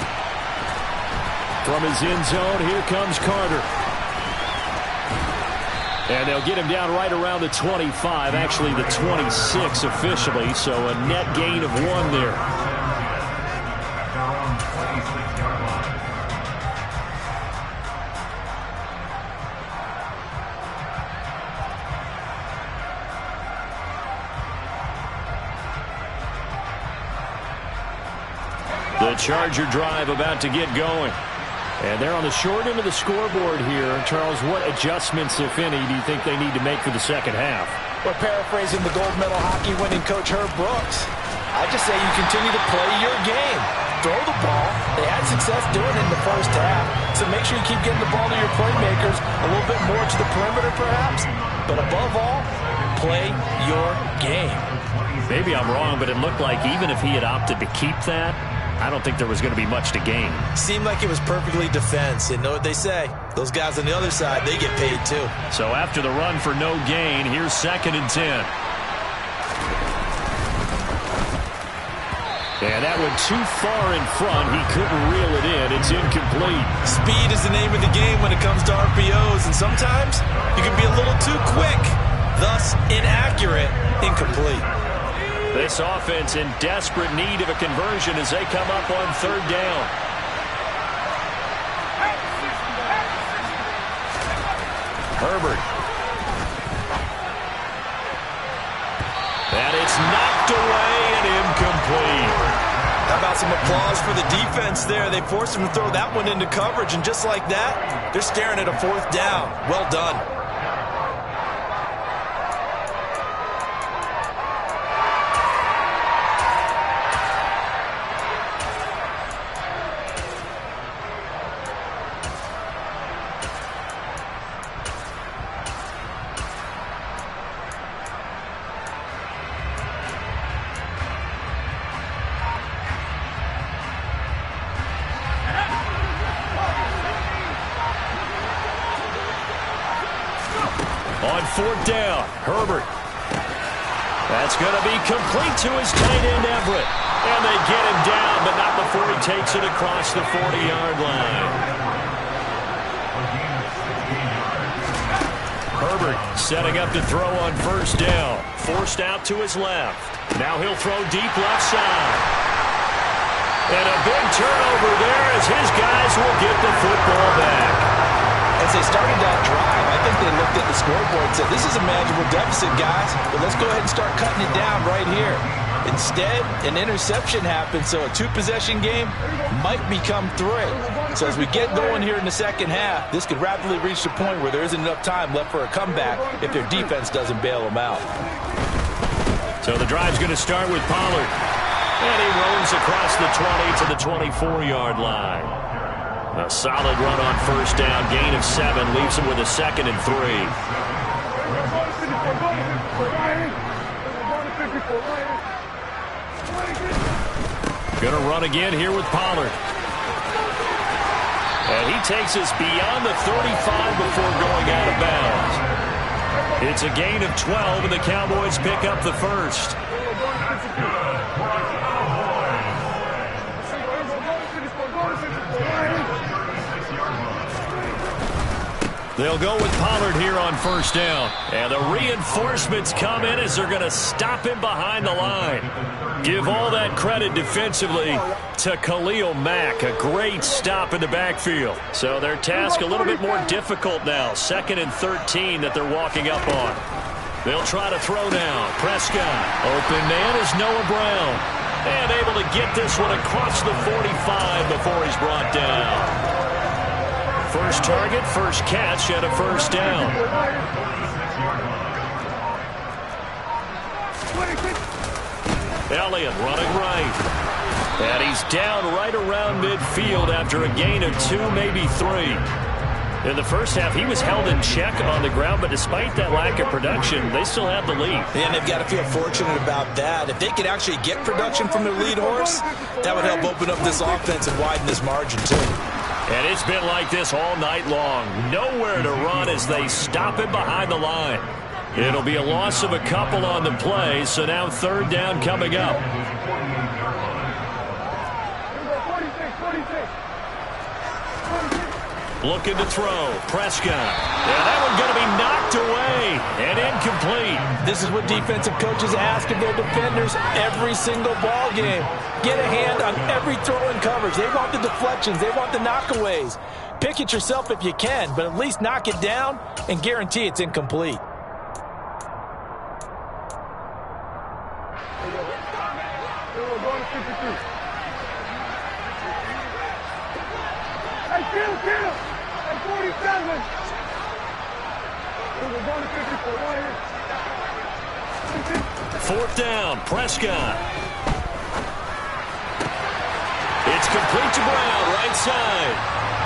From his end zone, here comes Carter. And they'll get him down right around the 25, actually the 26 officially, so a net gain of 1 there. The Charger drive about to get going. And they're on the short end of the scoreboard here. Charles, what adjustments, if any, do you think they need to make for the second half? We're paraphrasing the gold medal hockey winning coach Herb Brooks. I just say you continue to play your game. Throw the ball. They had success doing it in the first half. So make sure you keep getting the ball to your playmakers a little bit more to the perimeter perhaps. But above all, play your game. Maybe I'm wrong, but it looked like even if he had opted to keep that, I don't think there was going to be much to gain. Seemed like it was perfectly defense. And know what they say? Those guys on the other side, they get paid too. So after the run for no gain, here's 2nd and 10. And that went too far in front. He couldn't reel it in. It's incomplete. Speed is the name of the game when it comes to RPOs. And sometimes you can be a little too quick. Thus, inaccurate, incomplete. This offense in desperate need of a conversion as they come up on 3rd down. Herbert. And it's knocked away and incomplete. How about some applause for the defense there? They forced him to throw that one into coverage, and just like that, they're staring at a 4th down. Well done. On 4th down, Herbert. That's going to be complete to his tight end, Everett. And they get him down, but not before he takes it across the 40-yard line. Herbert setting up to throw on 1st down. Forced out to his left. Now he'll throw deep left side. And a big turnover there as his guys will get the football back. As they started that drive, I think they looked at the scoreboard and said, this is a manageable deficit, guys, but let's go ahead and start cutting it down right here. Instead, an interception happened, so a 2-possession game might become 3. So as we get going here in the second half, this could rapidly reach the point where there isn't enough time left for a comeback if their defense doesn't bail them out. So the drive's going to start with Pollard. And he roams across the 20 to the 24-yard line. A solid run on 1st down, gain of 7, leaves him with a 2nd and 3. Going to run again here with Pollard. And he takes us beyond the 35 before going out of bounds. It's a gain of 12, and the Cowboys pick up the 1st. They'll go with Pollard here on 1st down. And the reinforcements come in as they're going to stop him behind the line. Give all that credit defensively to Khalil Mack. A great stop in the backfield. So their task a little bit more difficult now. 2nd and 13 that they're walking up on. They'll try to throw down. Prescott. Open man is Noah Brown. And able to get this one across the 45 before he's brought down. First target, first catch, and a first down. Elliott running right. And he's down right around midfield after a gain of 2, maybe 3. In the first half, he was held in check on the ground, but despite that lack of production, they still have the lead. And they've got to feel fortunate about that. If they could actually get production from their lead horse, that would help open up this offense and widen this margin, too. And it's been like this all night long. Nowhere to run as they stop it behind the line. It'll be a loss of a couple on the play, so now third down coming up. Looking to throw. Prescott. Yeah, that one going to be knocked away and incomplete. This is what defensive coaches ask of their defenders every single ball game. Get a hand on every throw in coverage. They want the deflections. They want the knockaways. Pick it yourself if you can, but at least knock it down and guarantee it's incomplete. Fourth down, Prescott. It's complete to Brown, right side.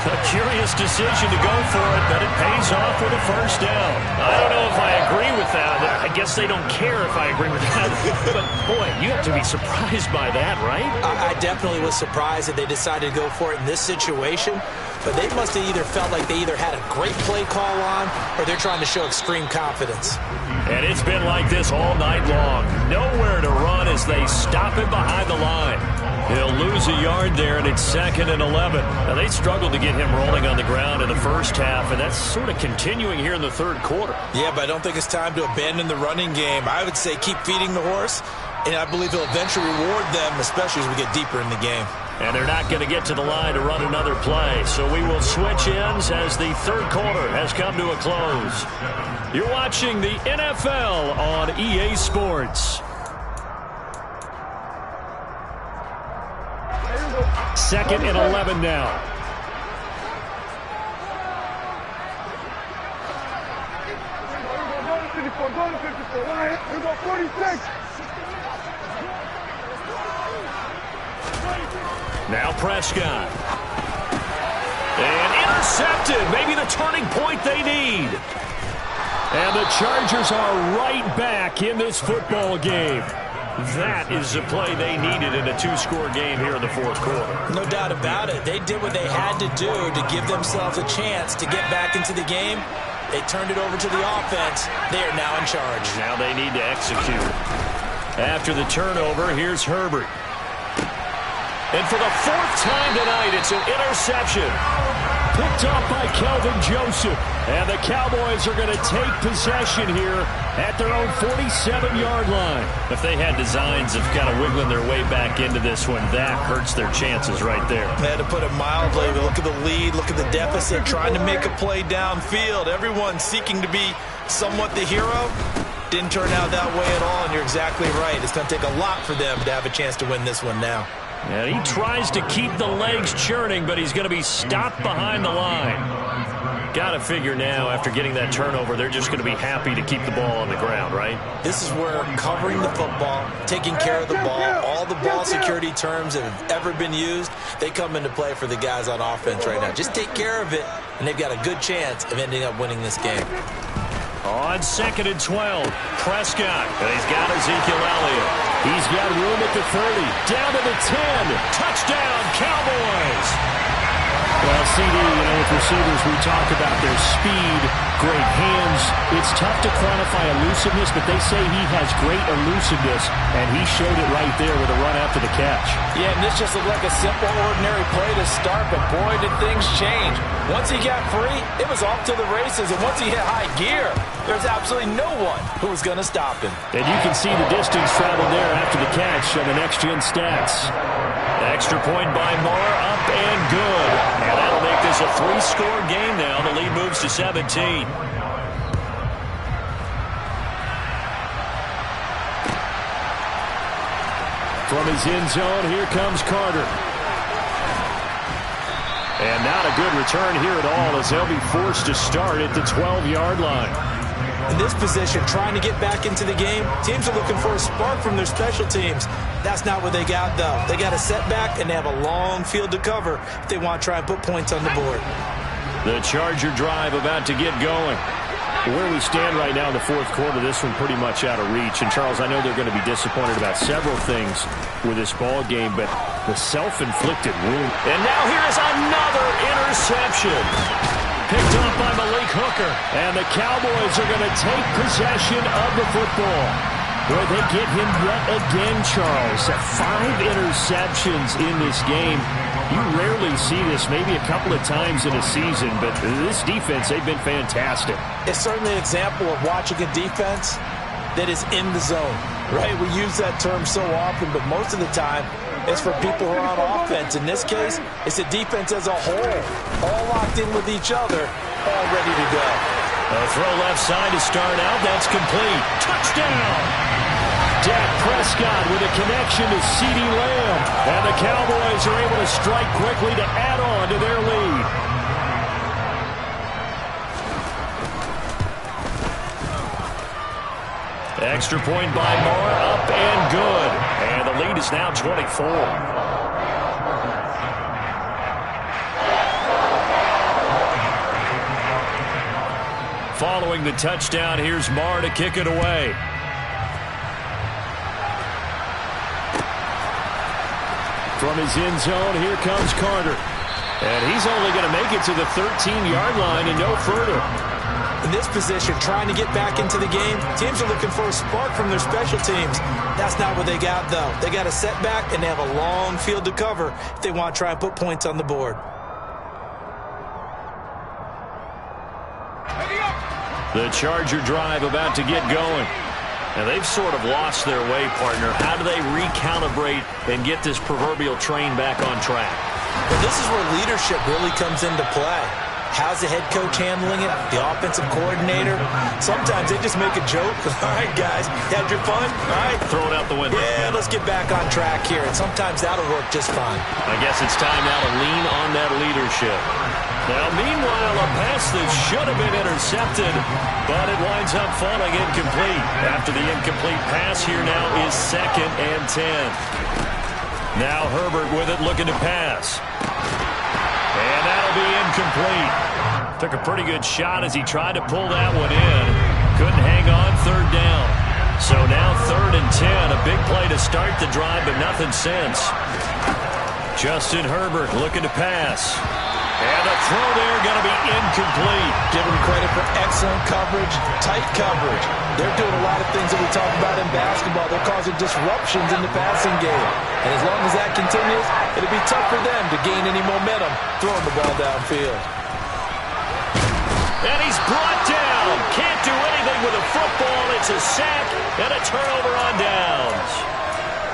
A curious decision to go for it, but it pays off with a first down. I don't know if I agree with that. I guess they don't care if I agree with that. But, boy, you have to be surprised by that, right? I definitely was surprised that they decided to go for it in this situation. But they must have either felt like they either had a great play call on or they're trying to show extreme confidence. And it's been like this all night long. Nowhere to run as they stop it behind the line. He'll lose a yard there, and it's 2nd and 11. Now, they struggled to get him rolling on the ground in the first half, and that's sort of continuing here in the third quarter. Yeah, but I don't think it's time to abandon the running game. I would say keep feeding the horse, and I believe he'll eventually reward them, especially as we get deeper in the game. And they're not going to get to the line to run another play, so we will switch ends as the third quarter has come to a close. You're watching the NFL on EA Sports. 2nd and 11 now. Now Prescott. And intercepted. Maybe the turning point they need. And the Chargers are right back in this football game. That is the play they needed in a 2-score game here in the fourth quarter. No doubt about it. They did what they had to do to give themselves a chance to get back into the game. They turned it over to the offense. They are now in charge. Now they need to execute. After the turnover, here's Herbert. And for the 4th time tonight, it's an interception. Picked up by Kelvin Joseph. And the Cowboys are going to take possession here at their own 47-yard line. If they had designs of kind of wiggling their way back into this one, that hurts their chances right there. They had to put it mildly. Look at the lead. Look at the deficit. Trying to make a play downfield. Everyone seeking to be somewhat the hero. Didn't turn out that way at all, and you're exactly right. It's going to take a lot for them to have a chance to win this one now. And he tries to keep the legs churning, but he's going to be stopped behind the line. Got to figure now, after getting that turnover, they're just going to be happy to keep the ball on the ground, right? This is where covering the football, taking care of the ball, all the ball security terms that have ever been used, they come into play for the guys on offense right now. Just take care of it, and they've got a good chance of ending up winning this game. On 2nd and 12, Prescott. And he's got Ezekiel Elliott. He's got room at the 30. Down to the 10. Touchdown, Cowboys. Well, CD, with receivers, we talk about their speed, great hands. It's tough to quantify elusiveness, but they say he has great elusiveness, and he showed it right there with a run after the catch. Yeah, and this just looked like a simple, ordinary play to start, but boy, did things change. Once he got free, it was off to the races, and once he hit high gear, there's absolutely no one who was going to stop him. And you can see the distance traveled there after the catch on the next-gen stats. Extra point by Moore, up and good. And that'll make this a 3-score game now. The lead moves to 17. From his end zone, here comes Carter. And not a good return here at all as they'll be forced to start at the 12-yard line. In this position, trying to get back into the game, teams are looking for a spark from their special teams. That's not what they got, though. They got a setback, and they have a long field to cover if they want to try and put points on the board. The Charger drive about to get going. Where we stand right now in the fourth quarter, this one pretty much out of reach. And, Charles, I know they're going to be disappointed about several things with this ball game, but the self-inflicted wound. And now here is another interception. Picked up by Malik Hooker. And the Cowboys are going to take possession of the football. Where they get him yet again, Charles. 5 interceptions in this game. You rarely see this, maybe a couple of times in a season, but this defense, they've been fantastic. It's certainly an example of watching a defense that is in the zone, right? We use that term so often, but most of the time, it's for people who are on offense. In this case, it's a defense as a whole, all locked in with each other, all ready to go. A throw left side to start out. That's complete. Touchdown! Dak Prescott with a connection to CeeDee Lamb. And the Cowboys are able to strike quickly to add on to their lead. Extra point by Moore, up and good. And the lead is now 24. Following the touchdown, here's Moore to kick it away. From his end zone, here comes Carter. And he's only going to make it to the 13-yard line and no further. In this position, trying to get back into the game, teams are looking for a spark from their special teams. That's not what they got, though. They got a setback, and they have a long field to cover if they want to try and put points on the board. The Charger drive about to get going. Now, they've sort of lost their way, partner. How do they recalibrate and get this proverbial train back on track? Well, this is where leadership really comes into play. How's the head coach handling it? The offensive coordinator? Sometimes they just make a joke. All right, guys, had your fun? All right. Throw it out the window. Yeah, let's get back on track here. And sometimes that'll work just fine. I guess it's time now to lean on that leadership. Now, meanwhile, a pass that should have been intercepted, but it winds up falling incomplete. After the incomplete pass, here now is 2nd and 10. Now Herbert with it, looking to pass. And that'll be incomplete. Took a pretty good shot as he tried to pull that one in. Couldn't hang on, 3rd down. So now 3rd and 10. A big play to start the drive, but nothing since. Justin Herbert looking to pass. And a throw there going to be incomplete. Give them credit for excellent coverage, tight coverage. They're doing a lot of things that we talk about in basketball. They're causing disruptions in the passing game. And as long as that continues, it'll be tough for them to gain any momentum throwing the ball downfield. And he's brought down. Can't do anything with a football. It's a sack and a turnover on downs.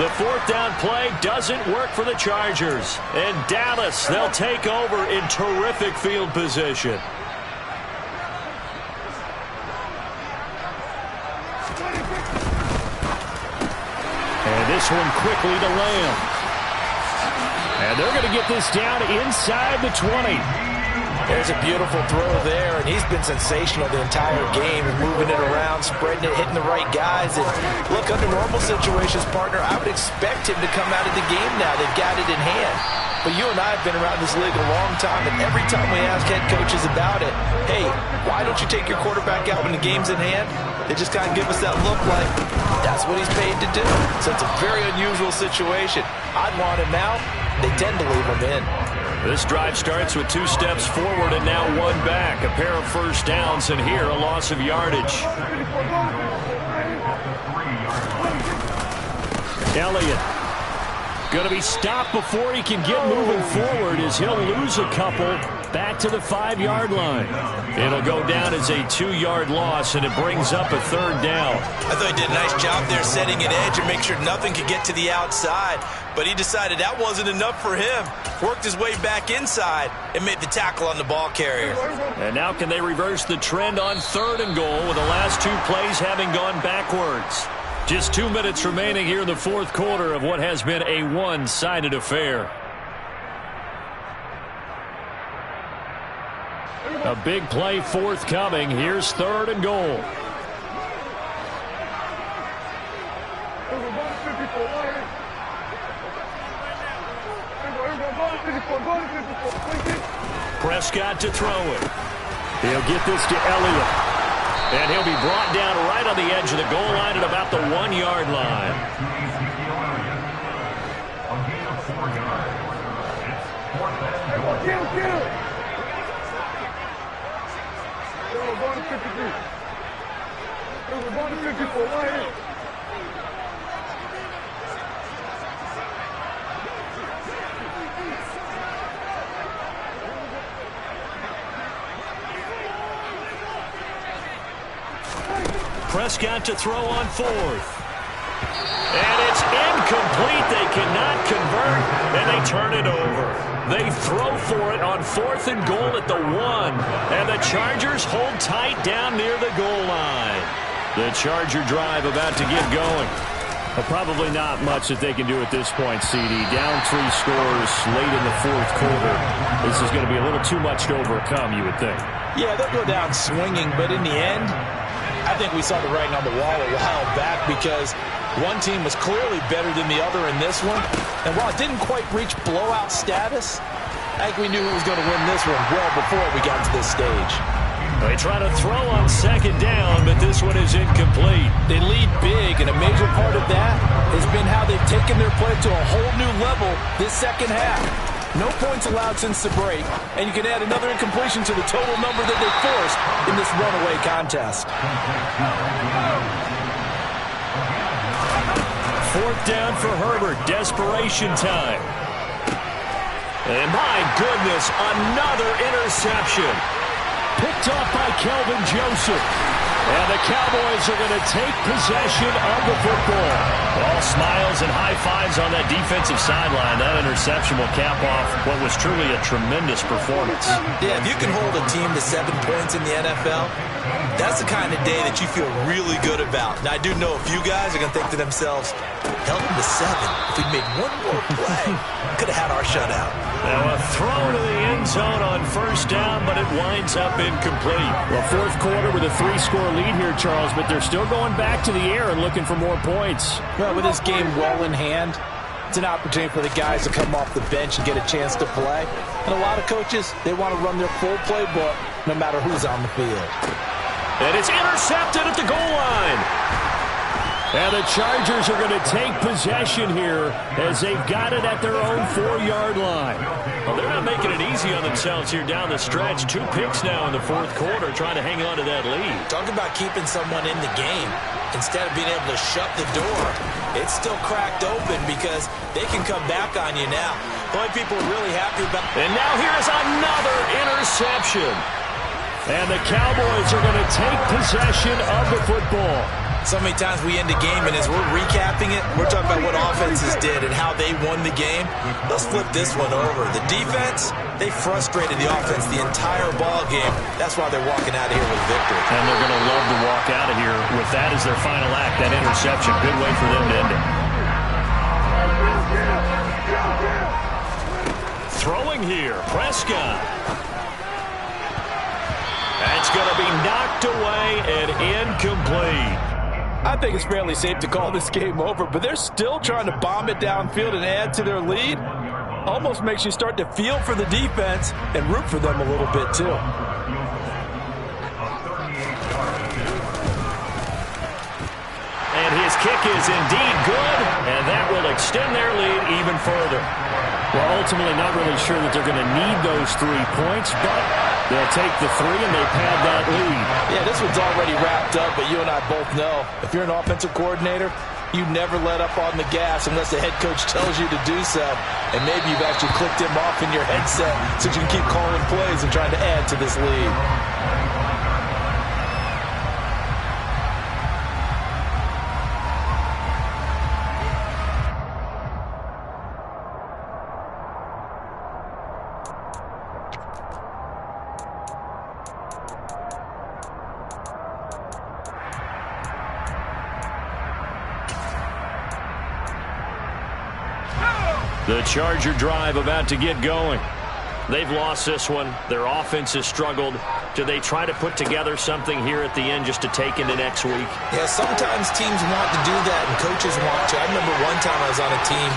The 4th down play doesn't work for the Chargers. And Dallas, they'll take over in terrific field position. And this one quickly to Lamb. And they're going to get this down inside the 20. There's a beautiful throw there, and he's been sensational the entire game, moving it around, spreading it, hitting the right guys. And look, under normal situations, partner, I would expect him to come out of the game now. They've got it in hand. But you and I have been around this league a long time, and every time we ask head coaches about it, hey, why don't you take your quarterback out when the game's in hand? They just kind of give us that look like that's what he's paid to do. So it's a very unusual situation. I'd want him out. They tend to leave him in. This drive starts with 2 steps forward and now 1 back. A pair of 1st downs, and here a loss of yardage. Elliott going to be stopped before he can get moving forward as he'll lose a couple back to the 5-yard line. It'll go down as a 2-yard loss, and it brings up a 3rd down. I thought he did a nice job there setting an edge and make sure nothing could get to the outside. But he decided that wasn't enough for him. Worked his way back inside and made the tackle on the ball carrier. And now can they reverse the trend on 3rd and goal with the last 2 plays having gone backwards? Just 2 minutes remaining here in the 4th quarter of what has been a one-sided affair. A big play forthcoming. Here's 3rd and goal. Prescott to throw it. He'll get this to Elliott. And he'll be brought down right on the edge of the goal line at about the 1-yard line. Prescott to throw on 4th. And it's incomplete. They cannot convert, and they turn it over. They throw for it on 4th and goal at the 1. And the Chargers hold tight down near the goal line. The Charger drive about to get going. Well, probably not much that they can do at this point, CD. Down 3 scores late in the 4th quarter. This is going to be a little too much to overcome, you would think. Yeah, they'll go down swinging, but in the end, I think we saw the writing on the wall a while back because one team was clearly better than the other in this one. And while it didn't quite reach blowout status, I think we knew who was going to win this one well before we got to this stage. They try to throw on 2nd down, but this one is incomplete. They lead big, and a major part of that has been how they've taken their play to a whole new level this second half. No points allowed since the break, and you can add another incompletion to the total number that they forced in this runaway contest. 4th down for Herbert. Desperation time. And my goodness, another interception. Picked off by Kelvin Joseph. And the Cowboys are going to take possession of the football. All smiles and high fives on that defensive sideline. That interception will cap off what was truly a tremendous performance. Yeah, if you can hold a team to 7 points in the NFL, that's the kind of day that you feel really good about. Now, I do know a few guys are going to think to themselves, held them to 7. If we made one more play, could have had our shutout. Now a throw to the end zone on 1st down, but it winds up incomplete. Well, 4th quarter with a 3-score lead here, Charles, but they're still going back to the air and looking for more points. Well, with this game well in hand, it's an opportunity for the guys to come off the bench and get a chance to play. And a lot of coaches, they want to run their full playbook no matter who's on the field. And it's intercepted at the goal line. And the Chargers are going to take possession here as they've got it at their own 4-yard line. Well, they're not making it easy on themselves here down the stretch. 2 picks now in the 4th quarter trying to hang on to that lead. Talk about keeping someone in the game. Instead of being able to shut the door, it's still cracked open because they can come back on you now. The only people are really happy about... And now here's another interception. And the Cowboys are going to take possession of the football. So many times we end a game, and as we're recapping it, we're talking about what offenses did and how they won the game. Let's flip this one over. The defense, they frustrated the offense the entire ball game. That's why they're walking out of here with victory. And they're going to love to walk out of here with that as their final act, that interception. Good way for them to end it. Throwing here, Prescott. That's going to be knocked away and incomplete. I think it's fairly safe to call this game over, but they're still trying to bomb it downfield and add to their lead. Almost makes you start to feel for the defense and root for them a little bit, too. And his kick is indeed good, and that will extend their lead even further. Well, ultimately not really sure that they're going to need those 3 points, but they'll take the 3 and they pad that lead. Yeah, this one's already wrapped up, but you and I both know if you're an offensive coordinator, you never let up on the gas unless the head coach tells you to do so. And maybe you've actually clicked him off in your headset so you can keep calling plays and trying to add to this lead. The Charger drive about to get going. They've lost this one. Their offense has struggled. Do they try to put together something here at the end just to take into next week? Yeah, sometimes teams want to do that and coaches want to. I remember one time I was on a team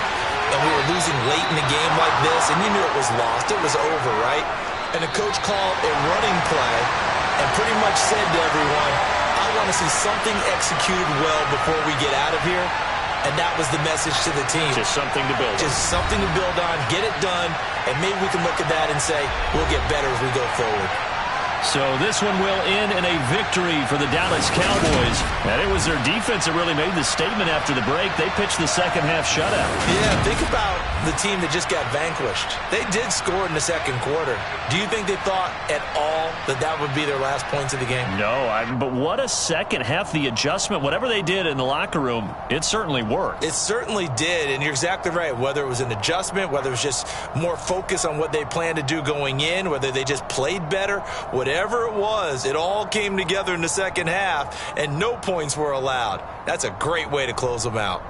and we were losing late in the game like this, and you knew it was lost. It was over, right? And the coach called a running play and pretty much said to everyone, I want to see something executed well before we get out of here. And that was the message to the team. Just something to build on. Just something to build on, get it done, and maybe we can look at that and say, we'll get better as we go forward. So this one will end in a victory for the Dallas Cowboys. And it was their defense that really made the statement after the break. They pitched the second half shutout. Yeah, think about the team that just got vanquished. They did score in the second quarter. Do you think they thought at all that that would be their last points of the game? No, but what a second half. The adjustment, whatever they did in the locker room, it certainly worked. It certainly did, and you're exactly right. Whether it was an adjustment, whether it was just more focus on what they planned to do going in, whether they just played better, whatever it was, it all came together in the second half, and no points were allowed. That's a great way to close them out.